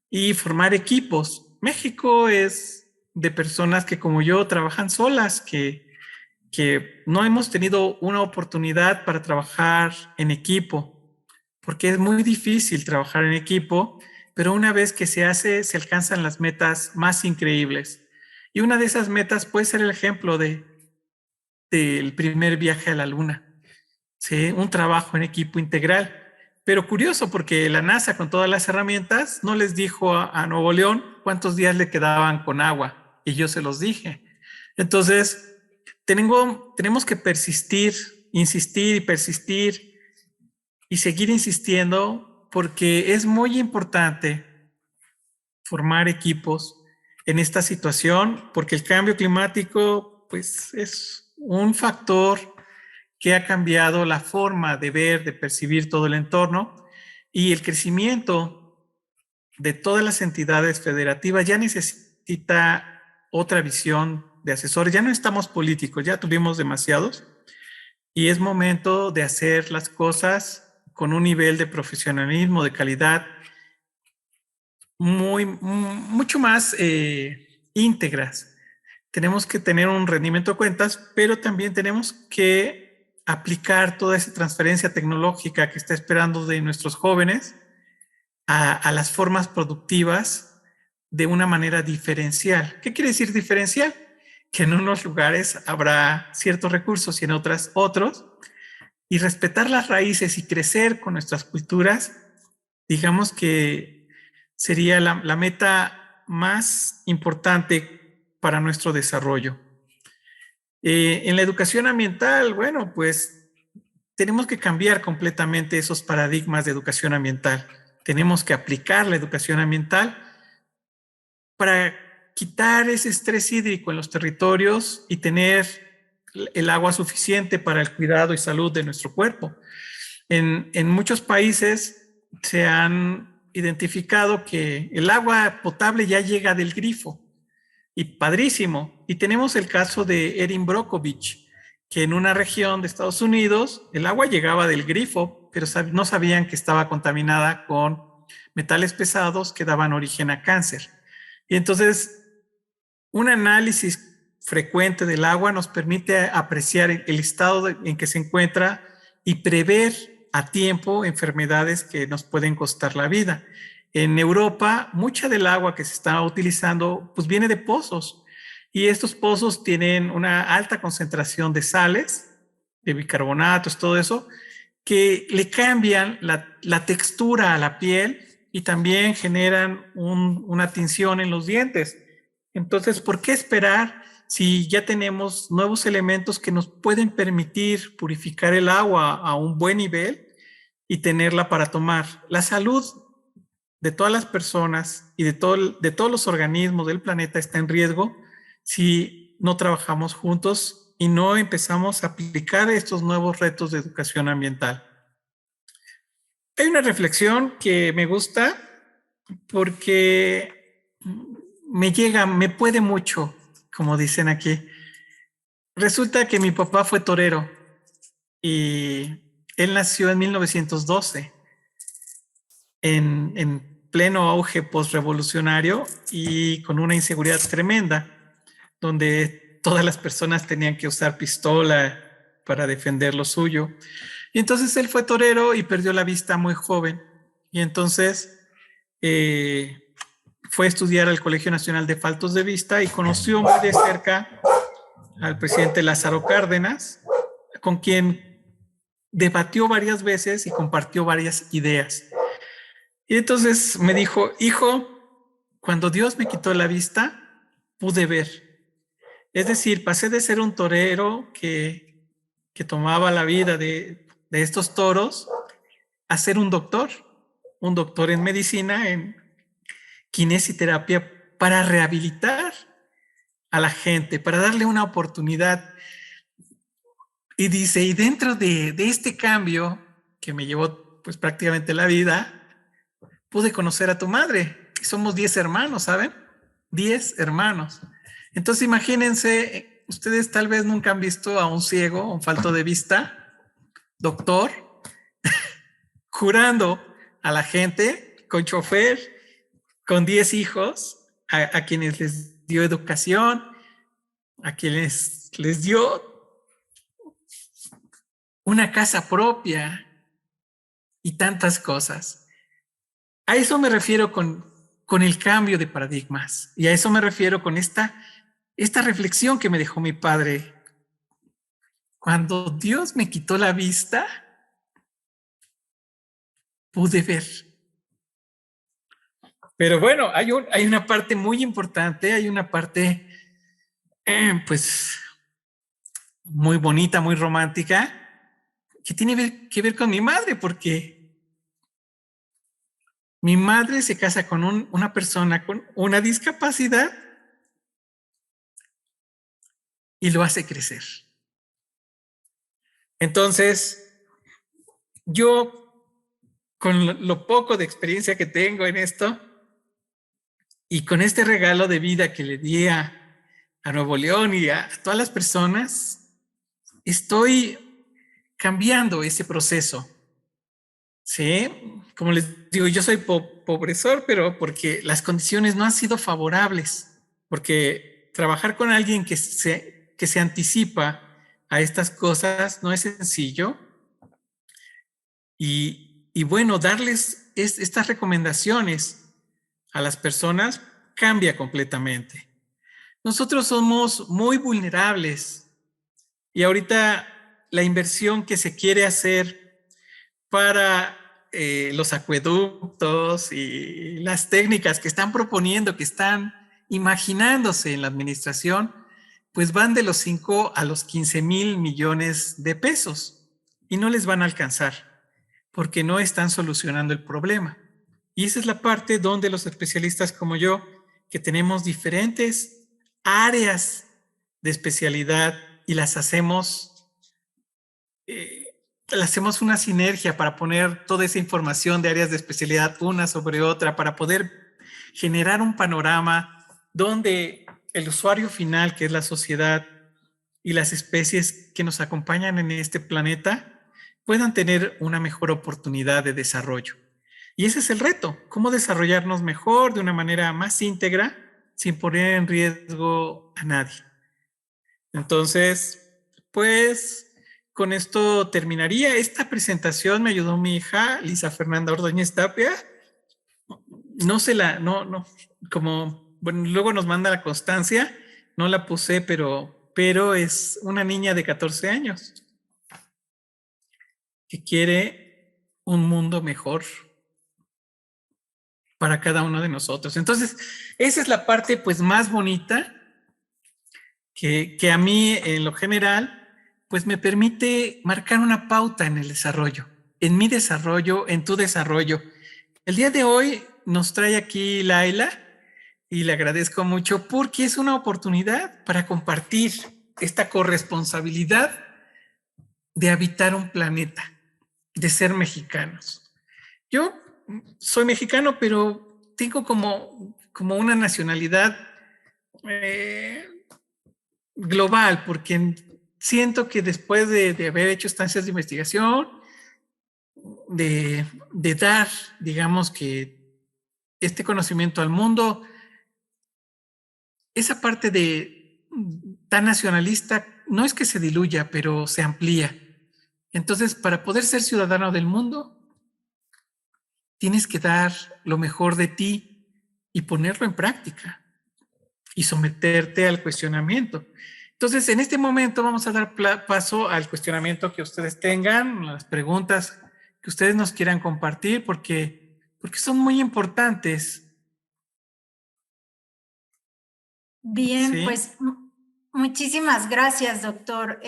S2: y formar equipos. México es de personas que como yo trabajan solas, que no hemos tenido una oportunidad para trabajar en equipo, porque es muy difícil trabajar en equipo, pero una vez que se hace, se alcanzan las metas más increíbles. Y una de esas metas puede ser el ejemplo del primer viaje a la Luna, ¿sí? Un trabajo en equipo integral. Pero curioso, porque la NASA, con todas las herramientas, no les dijo a Nuevo León cuántos días le quedaban con agua, y yo se los dije. Entonces, tenemos que persistir, insistir y persistir y seguir insistiendo, porque es muy importante formar equipos en esta situación, porque el cambio climático pues es un factor que ha cambiado la forma de ver, de percibir todo el entorno, y el crecimiento de todas las entidades federativas ya necesita otra visión de asesores. Ya no estamos políticos, ya tuvimos demasiados, y es momento de hacer las cosas con un nivel de profesionalismo, de calidad, mucho más íntegras. Tenemos que tener un rendimiento de cuentas, pero también tenemos que aplicar toda esa transferencia tecnológica que está esperando de nuestros jóvenes a las formas productivas de una manera diferencial. ¿Qué quiere decir diferencial? Que en unos lugares habrá ciertos recursos y en otras otros, y respetar las raíces y crecer con nuestras culturas, digamos que sería la meta más importante para nuestro desarrollo. En la educación ambiental, bueno, pues tenemos que cambiar completamente esos paradigmas de educación ambiental. Tenemos que aplicar la educación ambiental para quitar ese estrés hídrico en los territorios y tener el agua suficiente para el cuidado y salud de nuestro cuerpo. En muchos países se han identificado que el agua potable ya llega del grifo, y padrísimo. Y tenemos el caso de Erin Brockovich, que en una región de Estados Unidos el agua llegaba del grifo, pero no sabían que estaba contaminada con metales pesados que daban origen a cáncer. Y entonces, un análisis frecuente del agua nos permite apreciar el estado en que se encuentra y prever a tiempo enfermedades que nos pueden costar la vida. En Europa, mucha del agua que se está utilizando pues viene de pozos, y estos pozos tienen una alta concentración de sales, de bicarbonatos, todo eso, que le cambian la textura a la piel y también generan una tinción en los dientes. Entonces, ¿por qué esperar si ya tenemos nuevos elementos que nos pueden permitir purificar el agua a un buen nivel y tenerla para tomar? La salud de todas las personas y de todos los organismos del planeta está en riesgo si no trabajamos juntos y no empezamos a aplicar estos nuevos retos de educación ambiental. Hay una reflexión que me gusta porque me puede mucho, como dicen aquí. Resulta que mi papá fue torero y él nació en 1912, en pleno auge postrevolucionario y con una inseguridad tremenda, donde todas las personas tenían que usar pistola para defender lo suyo. Y entonces él fue torero y perdió la vista muy joven. Y entonces fue a estudiar al Colegio Nacional de Faltos de Vista y conoció muy de cerca al presidente Lázaro Cárdenas, con quien debatió varias veces y compartió varias ideas. Y entonces me dijo, hijo, cuando Dios me quitó la vista, pude ver. Es decir, pasé de ser un torero que tomaba la vida de estos toros a ser un doctor en medicina, en kinesiterapia, para rehabilitar a la gente, para darle una oportunidad. Y dice, y dentro de este cambio que me llevó pues prácticamente la vida, pude conocer a tu madre. Y somos 10 hermanos, ¿saben? 10 hermanos. Entonces imagínense, ustedes tal vez nunca han visto a un ciego, un falto de vista, doctor, curando a la gente con chofer, con 10 hijos, a quienes les dio educación, a quienes les dio una casa propia y tantas cosas. A eso me refiero con el cambio de paradigmas, y a eso me refiero con esta reflexión que me dejó mi padre. Cuando Dios me quitó la vista, pude ver. Pero bueno, hay una parte muy importante, hay una parte pues muy bonita, muy romántica, que tiene que ver con mi madre, porque mi madre se casa con una persona con una discapacidad y lo hace crecer. Entonces, yo, con lo poco de experiencia que tengo en esto, y con este regalo de vida que le di a Nuevo León y a todas las personas, estoy cambiando ese proceso. ¿Sí? Como les digo, yo soy pobresor, pero porque las condiciones no han sido favorables, porque trabajar con alguien que se anticipa a estas cosas no es sencillo. Y bueno, darles estas recomendaciones a las personas cambia completamente. Nosotros somos muy vulnerables y ahorita la inversión que se quiere hacer para los acueductos y las técnicas que están proponiendo, que están imaginándose en la administración, pues van de los 5 a los 15,000 millones de pesos y no les van a alcanzar porque no están solucionando el problema. Y esa es la parte donde los especialistas como yo, que tenemos diferentes áreas de especialidad y las hacemos una sinergia para poner toda esa información de áreas de especialidad una sobre otra, para poder generar un panorama donde el usuario final, que es la sociedad y las especies que nos acompañan en este planeta, puedan tener una mejor oportunidad de desarrollo. Y ese es el reto, cómo desarrollarnos mejor, de una manera más íntegra, sin poner en riesgo a nadie. Entonces, pues con esto terminaría. Esta presentación me ayudó mi hija, Lisa Fernanda Ordóñez Tapia. Como, bueno, luego nos manda la constancia, no la puse, pero es una niña de 14 años que quiere un mundo mejor para cada uno de nosotros. Entonces, esa es la parte pues más bonita que a mí en lo general pues me permite marcar una pauta en el desarrollo, en mi desarrollo, en tu desarrollo. El día de hoy nos trae aquí Laila y le agradezco mucho porque es una oportunidad para compartir esta corresponsabilidad de habitar un planeta, de ser mexicanos. Yo soy mexicano, pero tengo como una nacionalidad global, porque siento que después de haber hecho estancias de investigación, de dar, digamos que este conocimiento al mundo, esa parte de tan nacionalista no es que se diluya, pero se amplía. Entonces, para poder ser ciudadano del mundo, tienes que dar lo mejor de ti y ponerlo en práctica y someterte al cuestionamiento. Entonces, en este momento vamos a dar paso al cuestionamiento que ustedes tengan, las preguntas que ustedes nos quieran compartir, porque son muy importantes.
S1: Bien,
S2: ¿Sí?
S1: pues muchísimas gracias, doctor.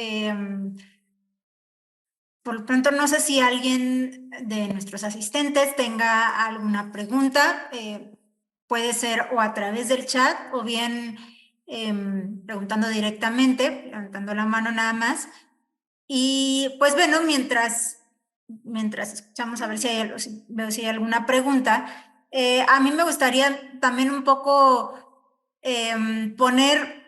S1: Por lo pronto, no sé si alguien de nuestros asistentes tenga alguna pregunta. Puede ser o a través del chat o bien preguntando directamente, levantando la mano nada más. Y pues bueno, mientras escuchamos a ver si veo si hay alguna pregunta, a mí me gustaría también un poco poner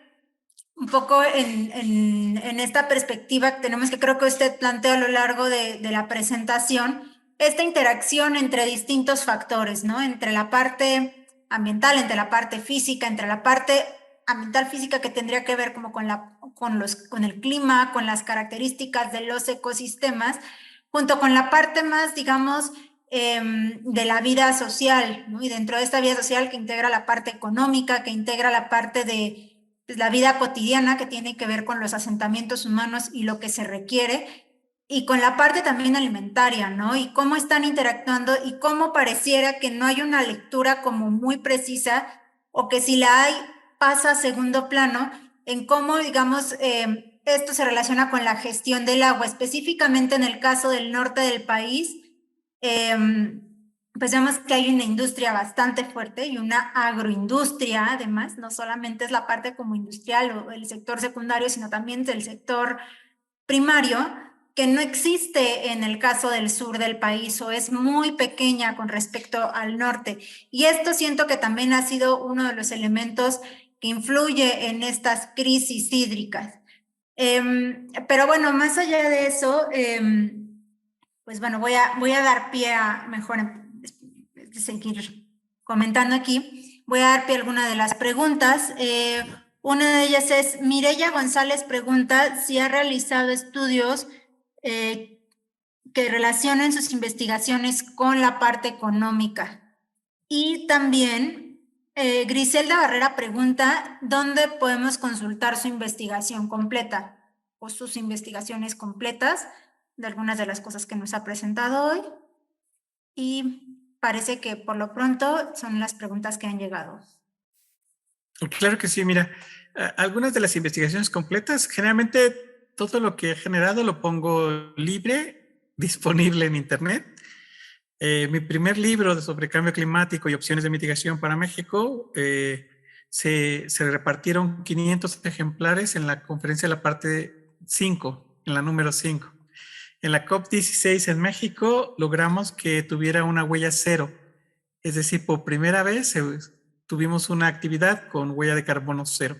S1: un poco en esta perspectiva que tenemos, que creo que usted planteó a lo largo de la presentación, esta interacción entre distintos factores, ¿no? Entre la parte ambiental, entre la parte física, entre la parte ambiental física que tendría que ver como con el clima, con las características de los ecosistemas, junto con la parte más, digamos, de la vida social, ¿no? Y dentro de esta vida social que integra la parte económica, que integra la parte de pues, la vida cotidiana que tiene que ver con los asentamientos humanos y lo que se requiere, y con la parte también alimentaria, ¿no? Y cómo están interactuando y cómo pareciera que no hay una lectura como muy precisa, o que si la hay, pasa a segundo plano, en cómo, digamos, esto se relaciona con la gestión del agua, específicamente en el caso del norte del país. Pues vemos que hay una industria bastante fuerte y una agroindustria, además, no solamente es la parte como industrial o el sector secundario, sino también del sector primario, que no existe en el caso del sur del país o es muy pequeña con respecto al norte. Y esto siento que también ha sido uno de los elementos que influye en estas crisis hídricas. Pero bueno, más allá de eso, pues bueno, voy a dar pie a mejor seguir comentando aquí. Voy a dar pie a alguna de las preguntas. Una de ellas es, Mireya González pregunta si ha realizado estudios que relacionen sus investigaciones con la parte económica. Y también Griselda Barrera pregunta, ¿dónde podemos consultar su investigación completa o sus investigaciones completas de algunas de las cosas que nos ha presentado hoy? Y parece que por lo pronto son las preguntas que han llegado.
S2: Claro que sí, mira, algunas de las investigaciones completas, generalmente todo lo que he generado lo pongo libre, disponible en Internet. Mi primer libro sobre cambio climático y opciones de mitigación para México, se repartieron 500 ejemplares en la conferencia de la parte 5, en la número 5. En la COP16 en México logramos que tuviera una huella cero, es decir, por primera vez tuvimos una actividad con huella de carbono cero.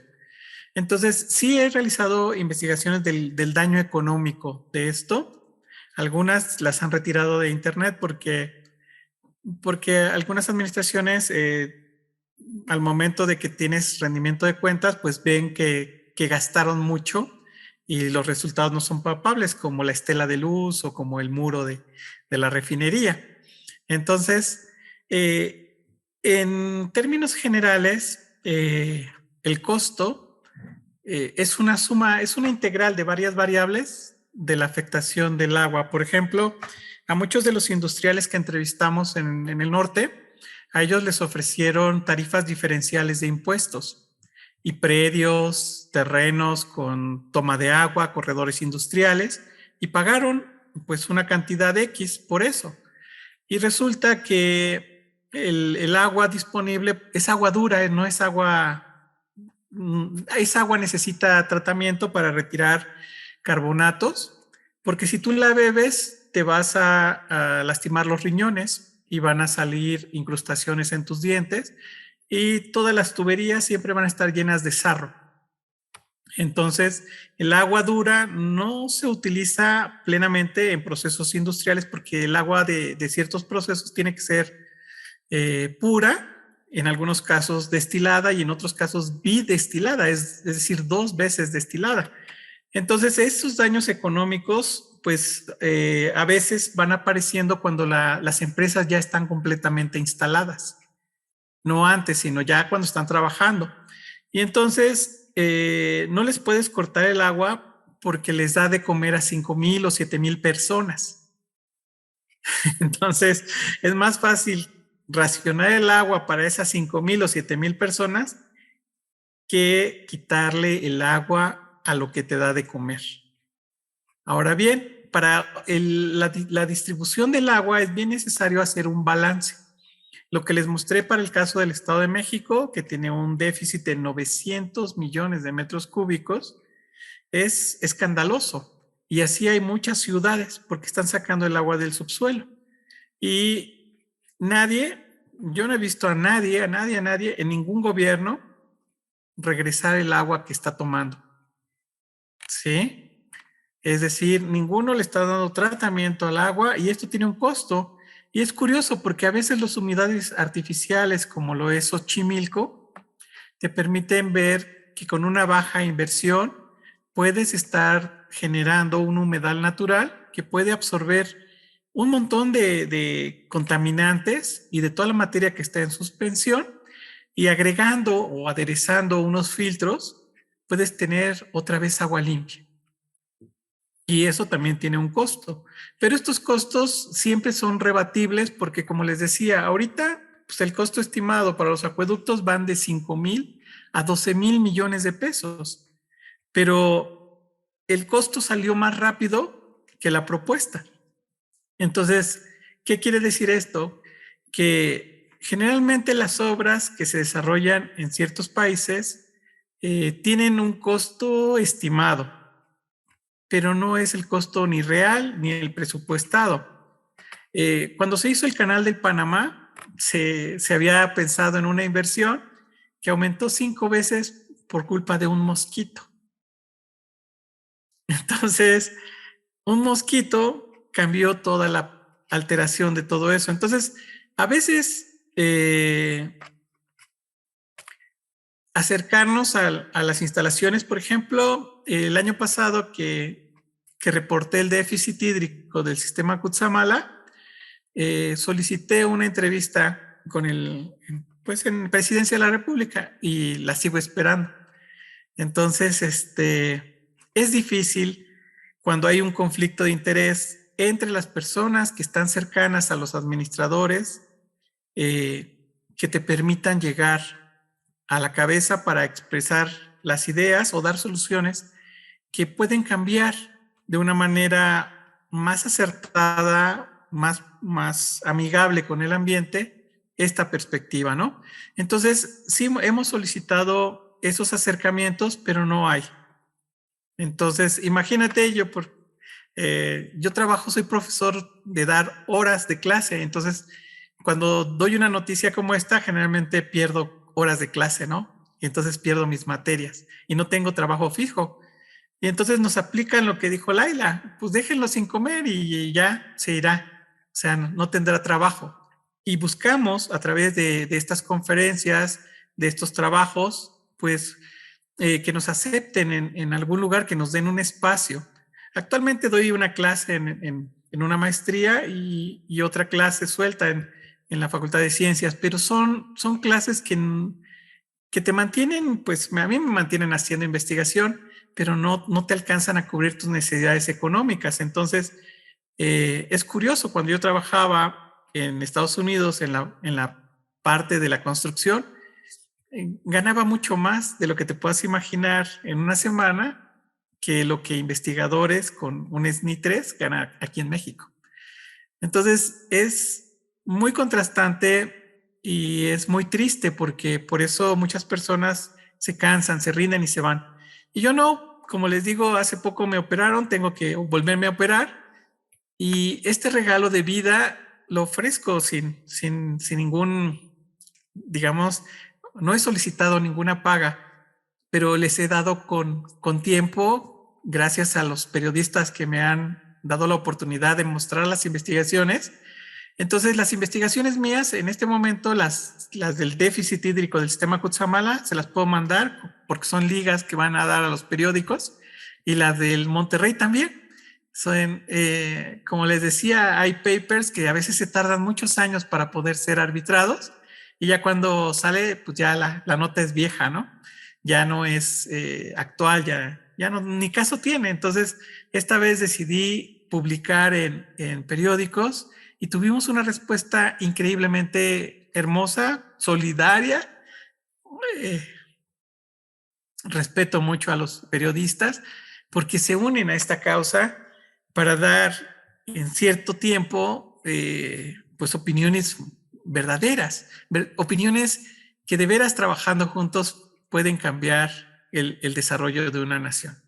S2: Entonces, sí he realizado investigaciones del daño económico de esto. Algunas las han retirado de Internet porque algunas administraciones, al momento de que tienes rendimiento de cuentas, pues ven que gastaron mucho y los resultados no son palpables, como la estela de luz o como el muro de la refinería. Entonces, en términos generales, el costo es una suma, es una integral de varias variables de la afectación del agua. Por ejemplo, a muchos de los industriales que entrevistamos en el norte, a ellos les ofrecieron tarifas diferenciales de impuestos y predios, terrenos con toma de agua, corredores industriales, y pagaron pues una cantidad X por eso. Y resulta que el agua disponible es agua dura, no es agua. Esa agua necesita tratamiento para retirar carbonatos, porque si tú la bebes te vas a lastimar los riñones y van a salir incrustaciones en tus dientes y todas las tuberías siempre van a estar llenas de sarro. Entonces, el agua dura no se utiliza plenamente en procesos industriales porque el agua de ciertos procesos tiene que ser pura, en algunos casos destilada y en otros casos bidestilada, es decir, 2 veces destilada. Entonces, esos daños económicos, pues a veces van apareciendo cuando las empresas ya están completamente instaladas, no antes, sino ya cuando están trabajando. Y entonces, no les puedes cortar el agua porque les da de comer a 5,000 o 7,000 personas. Entonces, es más fácil racionar el agua para esas 5,000 o 7,000 personas que quitarle el agua a lo que te da de comer. Ahora bien, para la distribución del agua es bien necesario hacer un balance. Lo que les mostré para el caso del Estado de México, que tiene un déficit de 900 millones de metros cúbicos, es escandaloso. Y así hay muchas ciudades porque están sacando el agua del subsuelo. Y yo no he visto a nadie, en ningún gobierno regresar el agua que está tomando. ¿Sí? Es decir, ninguno le está dando tratamiento al agua y esto tiene un costo. Y es curioso porque a veces las humedales artificiales, como lo es Xochimilco, te permiten ver que con una baja inversión puedes estar generando un humedal natural que puede absorber un montón de contaminantes y de toda la materia que está en suspensión, y agregando o aderezando unos filtros, puedes tener otra vez agua limpia. Y eso también tiene un costo. Pero estos costos siempre son rebatibles porque, como les decía, ahorita pues el costo estimado para los acueductos van de 5,000 a 12,000 millones de pesos. Pero el costo salió más rápido que la propuesta. Entonces, ¿qué quiere decir esto? Que generalmente las obras que se desarrollan en ciertos países tienen un costo estimado, pero no es el costo ni real ni el presupuestado. Cuando se hizo el canal del Panamá, se había pensado en una inversión que aumentó 5 veces por culpa de un mosquito. Entonces, un mosquito cambió toda la alteración de todo eso. Entonces, a veces acercarnos a las instalaciones, por ejemplo, el año pasado que reporté el déficit hídrico del sistema Cutzamala, solicité una entrevista con en Presidencia de la República y la sigo esperando. Entonces, es difícil cuando hay un conflicto de interés entre las personas que están cercanas a los administradores, que te permitan llegar a la cabeza para expresar las ideas o dar soluciones que pueden cambiar de una manera más acertada, más amigable con el ambiente, esta perspectiva, ¿no? Entonces, sí hemos solicitado esos acercamientos, pero no hay. Entonces, imagínate, yo trabajo, soy profesor de dar horas de clase, entonces cuando doy una noticia como esta, generalmente pierdo horas de clase, ¿no? Y entonces pierdo mis materias y no tengo trabajo fijo. Y entonces nos aplican lo que dijo Laila, pues déjenlo sin comer y ya se irá, o sea, no tendrá trabajo. Y buscamos a través de estas conferencias, de estos trabajos, pues que nos acepten en algún lugar, que nos den un espacio. Actualmente doy una clase en una maestría y otra clase suelta en la Facultad de Ciencias, pero son clases que te mantienen, pues a mí me mantienen haciendo investigación, pero no te alcanzan a cubrir tus necesidades económicas. Entonces, es curioso, cuando yo trabajaba en Estados Unidos en la parte de la construcción, ganaba mucho más de lo que te puedas imaginar en una semana que lo que investigadores con un SNI 3 ganan aquí en México. Entonces, es muy contrastante y es muy triste porque por eso muchas personas se cansan, se rinden y se van. Y yo no, como les digo, hace poco me operaron, tengo que volverme a operar y este regalo de vida lo ofrezco sin ningún, digamos, no he solicitado ninguna paga, pero les he dado con tiempo, gracias a los periodistas que me han dado la oportunidad de mostrar las investigaciones. Entonces, las investigaciones mías en este momento, las del déficit hídrico del sistema Cutzamala, se las puedo mandar porque son ligas que van a dar a los periódicos, y las del Monterrey también. Son, como les decía, hay papers que a veces se tardan muchos años para poder ser arbitrados, y ya cuando sale, pues ya la nota es vieja, ¿no? ya no es actual, ya no, ni caso tiene. Entonces, esta vez decidí publicar en periódicos y tuvimos una respuesta increíblemente hermosa, solidaria. Eh, Respeto mucho a los periodistas porque se unen a esta causa para dar en cierto tiempo pues opiniones verdaderas, opiniones que de veras trabajando juntos pueden cambiar el desarrollo de una nación.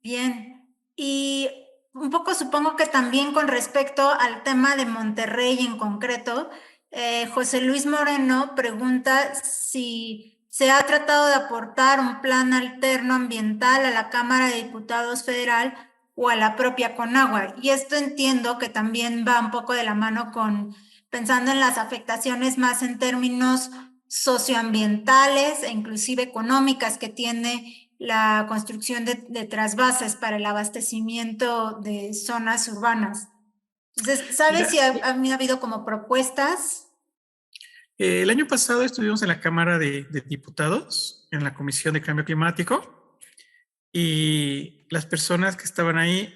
S1: Bien, y un poco supongo que también con respecto al tema de Monterrey en concreto, José Luis Moreno pregunta si se ha tratado de aportar un plan alterno ambiental a la Cámara de Diputados Federal o a la propia Conagua. Y esto entiendo que también va un poco de la mano con pensando en las afectaciones más en términos socioambientales e inclusive económicas que tiene la construcción de trasvases para el abastecimiento de zonas urbanas. Entonces, ¿sabes si ha habido como propuestas?
S2: El año pasado estuvimos en la Cámara de Diputados, en la Comisión de Cambio Climático, y las personas que estaban ahí,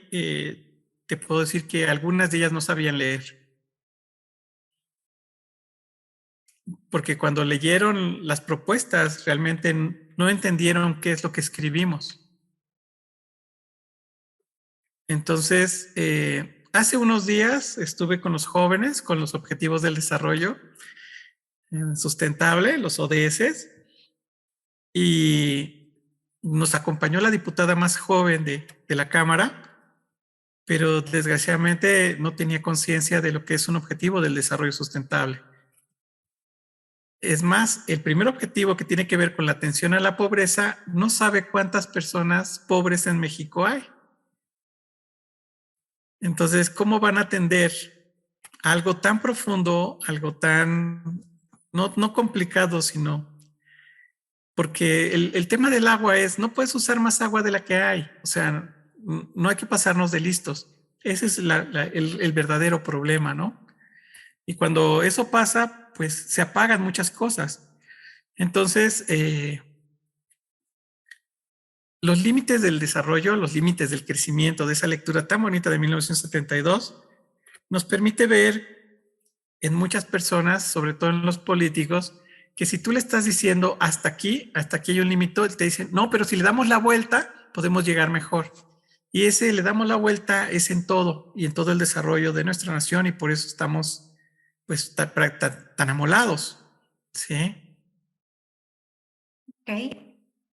S2: te puedo decir que algunas de ellas no sabían leer. Porque cuando leyeron las propuestas realmente no entendieron qué es lo que escribimos. Entonces, hace unos días estuve con los jóvenes, con los Objetivos del Desarrollo Sustentable, los ODS, y nos acompañó la diputada más joven de la Cámara, pero desgraciadamente no tenía conciencia de lo que es un objetivo del desarrollo sustentable. Es más, el primer objetivo que tiene que ver con la atención a la pobreza, no sabe cuántas personas pobres en México hay. Entonces, ¿cómo van a atender algo tan profundo, algo tan, no complicado, sino porque el tema del agua es, no puedes usar más agua de la que hay. O sea, no hay que pasarnos de listos. Ese es el verdadero problema, ¿no? Y cuando eso pasa, pues se apagan muchas cosas. Entonces, los límites del desarrollo, los límites del crecimiento, de esa lectura tan bonita de 1972, nos permite ver en muchas personas, sobre todo en los políticos, que si tú le estás diciendo hasta aquí hay un límite, te dicen, no, pero si le damos la vuelta, podemos llegar mejor. Y ese le damos la vuelta es en todo y en todo el desarrollo de nuestra nación y por eso estamos pues tan amolados, ¿sí?
S1: Ok.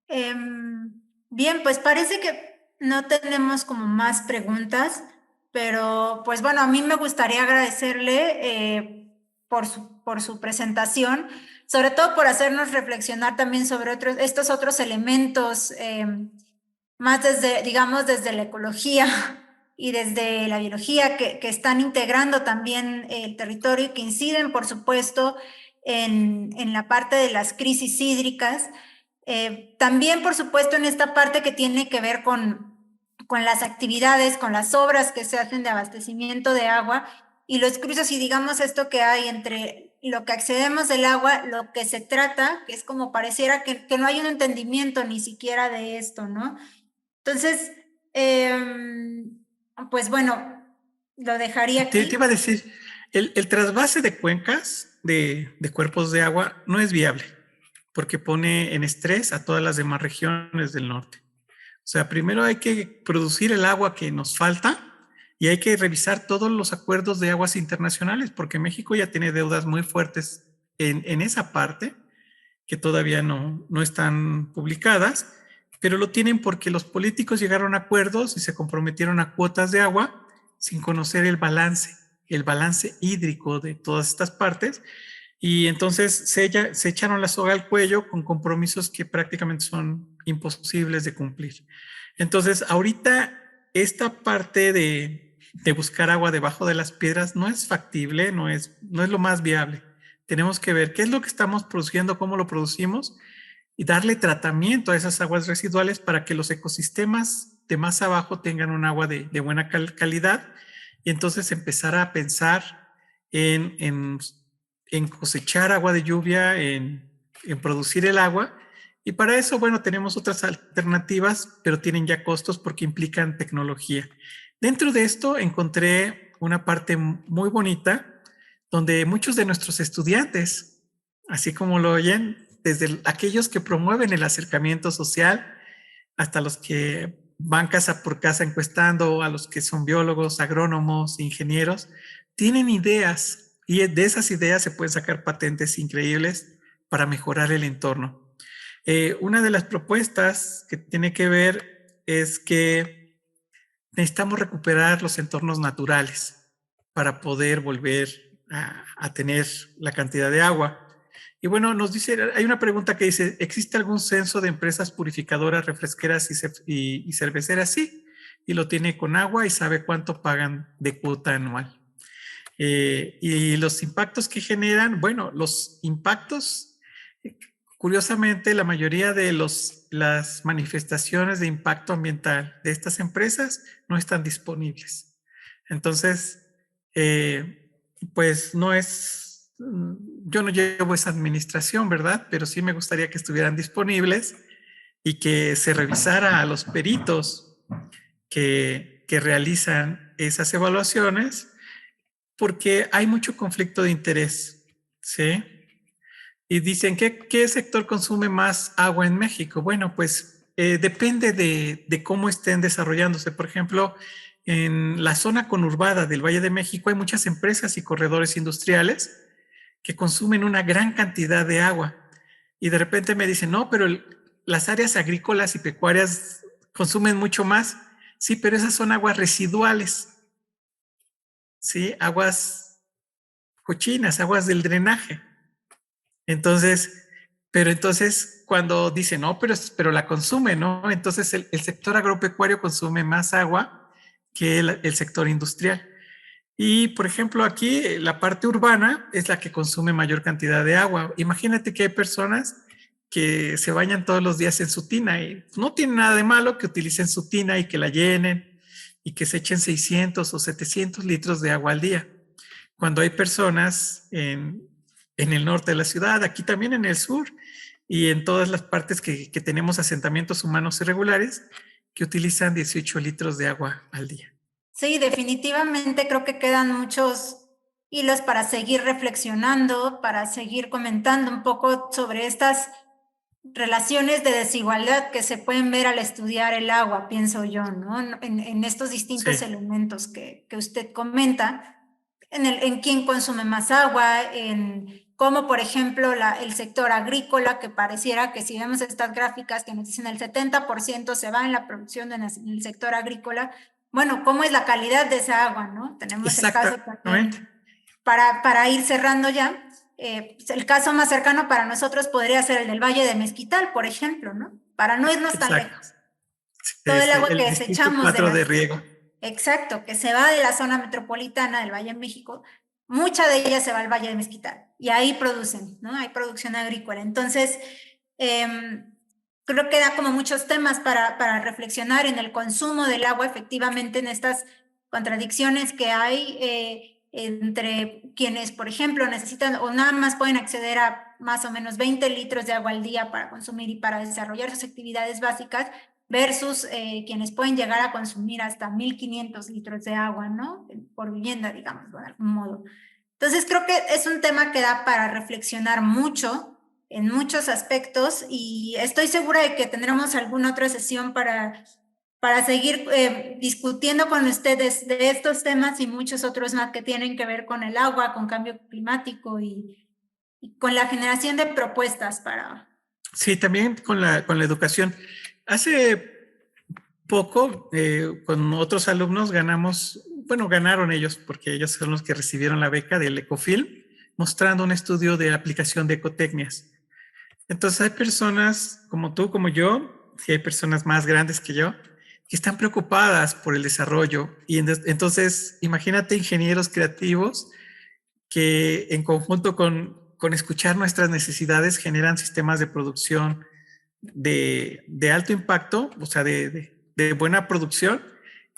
S1: Bien, pues parece que no tenemos como más preguntas, pero pues bueno, a mí me gustaría agradecerle por su presentación, sobre todo por hacernos reflexionar también sobre estos otros elementos, más desde, digamos, desde la ecología y desde la biología que están integrando también el territorio y que inciden, por supuesto, en la parte de las crisis hídricas. También, por supuesto, en esta parte que tiene que ver con las actividades, con las obras que se hacen de abastecimiento de agua y los cruces y digamos esto que hay entre lo que accedemos del agua, lo que se trata, que es como pareciera que no hay un entendimiento ni siquiera de esto, ¿no? Entonces, pues bueno, lo dejaría
S2: Te
S1: aquí.
S2: iba a decir, el trasvase de cuencas de cuerpos de agua no es viable porque pone en estrés a todas las demás regiones del norte. O sea, primero hay que producir el agua que nos falta y hay que revisar todos los acuerdos de aguas internacionales porque México ya tiene deudas muy fuertes en esa parte que todavía no están publicadas, pero lo tienen porque los políticos llegaron a acuerdos y se comprometieron a cuotas de agua sin conocer el balance hídrico de todas estas partes. Y entonces se echaron la soga al cuello con compromisos que prácticamente son imposibles de cumplir. Entonces, ahorita esta parte de buscar agua debajo de las piedras no es factible, no es lo más viable. Tenemos que ver qué es lo que estamos produciendo, cómo lo producimos y darle tratamiento a esas aguas residuales para que los ecosistemas de más abajo tengan un agua de buena calidad y entonces empezar a pensar en cosechar agua de lluvia, en en producir el agua. Y para eso, bueno, tenemos otras alternativas, pero tienen ya costos porque implican tecnología. Dentro de esto encontré una parte muy bonita donde muchos de nuestros estudiantes, así como lo oyen, desde aquellos que promueven el acercamiento social hasta los que van casa por casa encuestando, a los que son biólogos, agrónomos, ingenieros, tienen ideas y de esas ideas se pueden sacar patentes increíbles para mejorar el entorno. Una de las propuestas que tiene que ver es que necesitamos recuperar los entornos naturales para poder volver a tener la cantidad de agua. Y bueno, nos dice, hay una pregunta que dice, ¿existe algún censo de empresas purificadoras, refresqueras y cerveceras? Sí, y lo tiene con agua y sabe cuánto pagan de cuota anual. Y los impactos que generan, bueno, los impactos, curiosamente, la mayoría de las manifestaciones de impacto ambiental de estas empresas no están disponibles. Entonces, pues no es, yo no llevo esa administración, ¿verdad? Pero sí me gustaría que estuvieran disponibles y que se revisara a los peritos que realizan esas evaluaciones, porque hay mucho conflicto de interés, ¿sí? Y dicen, ¿qué sector consume más agua en México? Bueno, pues depende de cómo estén desarrollándose. Por ejemplo, en la zona conurbada del Valle de México hay muchas empresas y corredores industriales que consumen una gran cantidad de agua. Y de repente me dicen, no, pero las áreas agrícolas y pecuarias consumen mucho más. Sí, pero esas son aguas residuales, ¿sí? Aguas cochinas, aguas del drenaje. Entonces, pero entonces cuando dicen, no, pero la consume, ¿no? Entonces el sector agropecuario consume más agua que el sector industrial. Y, por ejemplo, aquí la parte urbana es la que consume mayor cantidad de agua. Imagínate que hay personas que se bañan todos los días en su tina y no tiene nada de malo que utilicen su tina y que la llenen y que se echen 600 o 700 litros de agua al día. Cuando hay personas en el norte de la ciudad, aquí también en el sur y en todas las partes que tenemos asentamientos humanos irregulares que utilizan 18 litros de agua al día.
S1: Sí, definitivamente creo que quedan muchos hilos para seguir reflexionando, para seguir comentando un poco sobre estas relaciones de desigualdad que se pueden ver al estudiar el agua, pienso yo, ¿no? En estos distintos
S2: Sí.
S1: elementos que usted comenta, en quién consume más agua, en cómo, por ejemplo, el sector agrícola, que pareciera que si vemos estas gráficas que nos dicen el 70% se va en la producción en el sector agrícola, bueno, ¿cómo es la calidad de esa agua, no? Tenemos el caso también, para ir cerrando ya, el caso más cercano para nosotros podría ser el del Valle de Mezquital, por ejemplo, ¿no? Para no irnos tan lejos. Todo el agua que desechamos
S2: de riego.
S1: Exacto, que se va de la zona metropolitana del Valle de México, mucha de ella se va al Valle de Mezquital y ahí producen, ¿no? Hay producción agrícola. Entonces, creo que da como muchos temas para reflexionar en el consumo del agua, efectivamente, en estas contradicciones que hay entre quienes, por ejemplo, necesitan o nada más pueden acceder a más o menos 20 litros de agua al día para consumir y para desarrollar sus actividades básicas, versus quienes pueden llegar a consumir hasta 1.500 litros de agua, ¿no? Por vivienda, digamos, de algún modo. Entonces, creo que es un tema que da para reflexionar mucho en muchos aspectos y estoy segura de que tendremos alguna otra sesión para seguir discutiendo con ustedes de estos temas y muchos otros más que tienen que ver con el agua, con cambio climático y con la generación de propuestas para...
S2: Sí, también con la educación. Hace poco, con otros alumnos ganaron ellos, porque ellos son los que recibieron la beca del Ecofilm, mostrando un estudio de aplicación de ecotecnias. Entonces hay personas como tú, como yo, y hay personas más grandes que yo, que están preocupadas por el desarrollo. Y entonces, imagínate ingenieros creativos que en conjunto con escuchar nuestras necesidades generan sistemas de producción de alto impacto, o sea, de buena producción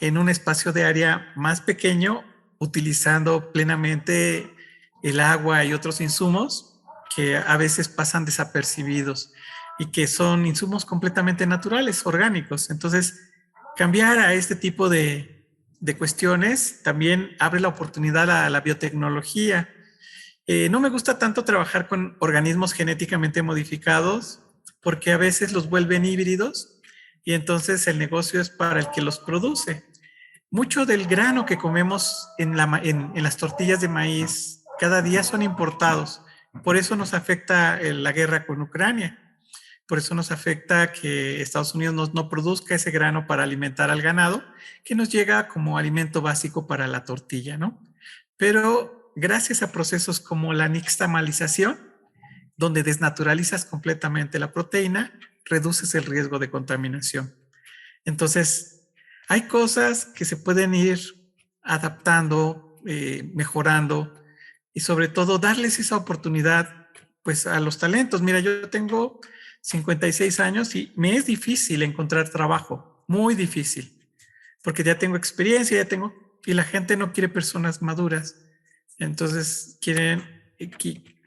S2: en un espacio de área más pequeño, utilizando plenamente el agua y otros insumos que a veces pasan desapercibidos y que son insumos completamente naturales, orgánicos. Entonces, cambiar a este tipo de cuestiones también abre la oportunidad a la biotecnología. No me gusta tanto trabajar con organismos genéticamente modificados porque a veces los vuelven híbridos y entonces el negocio es para el que los produce. Mucho del grano que comemos en las tortillas de maíz cada día son importados. Por eso nos afecta la guerra con Ucrania. Por eso nos afecta que Estados Unidos no produzca ese grano para alimentar al ganado, que nos llega como alimento básico para la tortilla, ¿no? Pero gracias a procesos como la nixtamalización, donde desnaturalizas completamente la proteína, reduces el riesgo de contaminación. Entonces, hay cosas que se pueden ir adaptando, mejorando y sobre todo darles esa oportunidad pues a los talentos. Mira, yo tengo 56 años y me es difícil encontrar trabajo, muy difícil, porque ya tengo experiencia, y la gente no quiere personas maduras. Entonces quieren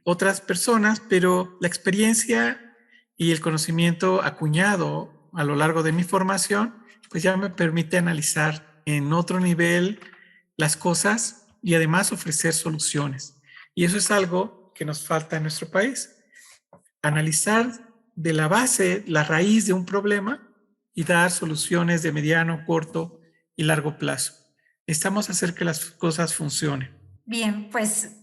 S2: otras personas, pero la experiencia y el conocimiento acuñado a lo largo de mi formación, pues ya me permite analizar en otro nivel las cosas y además ofrecer soluciones. Y eso es algo que nos falta en nuestro país. Analizar de la base, la raíz de un problema y dar soluciones de mediano, corto y largo plazo. Necesitamos hacer que las cosas funcionen.
S1: Bien, pues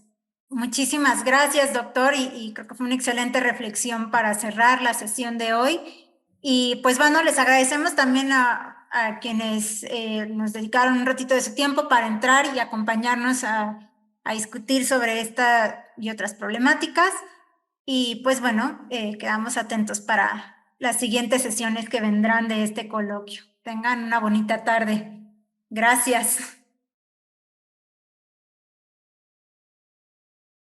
S1: muchísimas gracias, doctor, y creo que fue una excelente reflexión para cerrar la sesión de hoy. Y pues bueno, les agradecemos también a quienes nos dedicaron un ratito de su tiempo para entrar y acompañarnos a discutir sobre esta y otras problemáticas. Y pues bueno, quedamos atentos para las siguientes sesiones que vendrán de este coloquio. Tengan una bonita tarde. Gracias.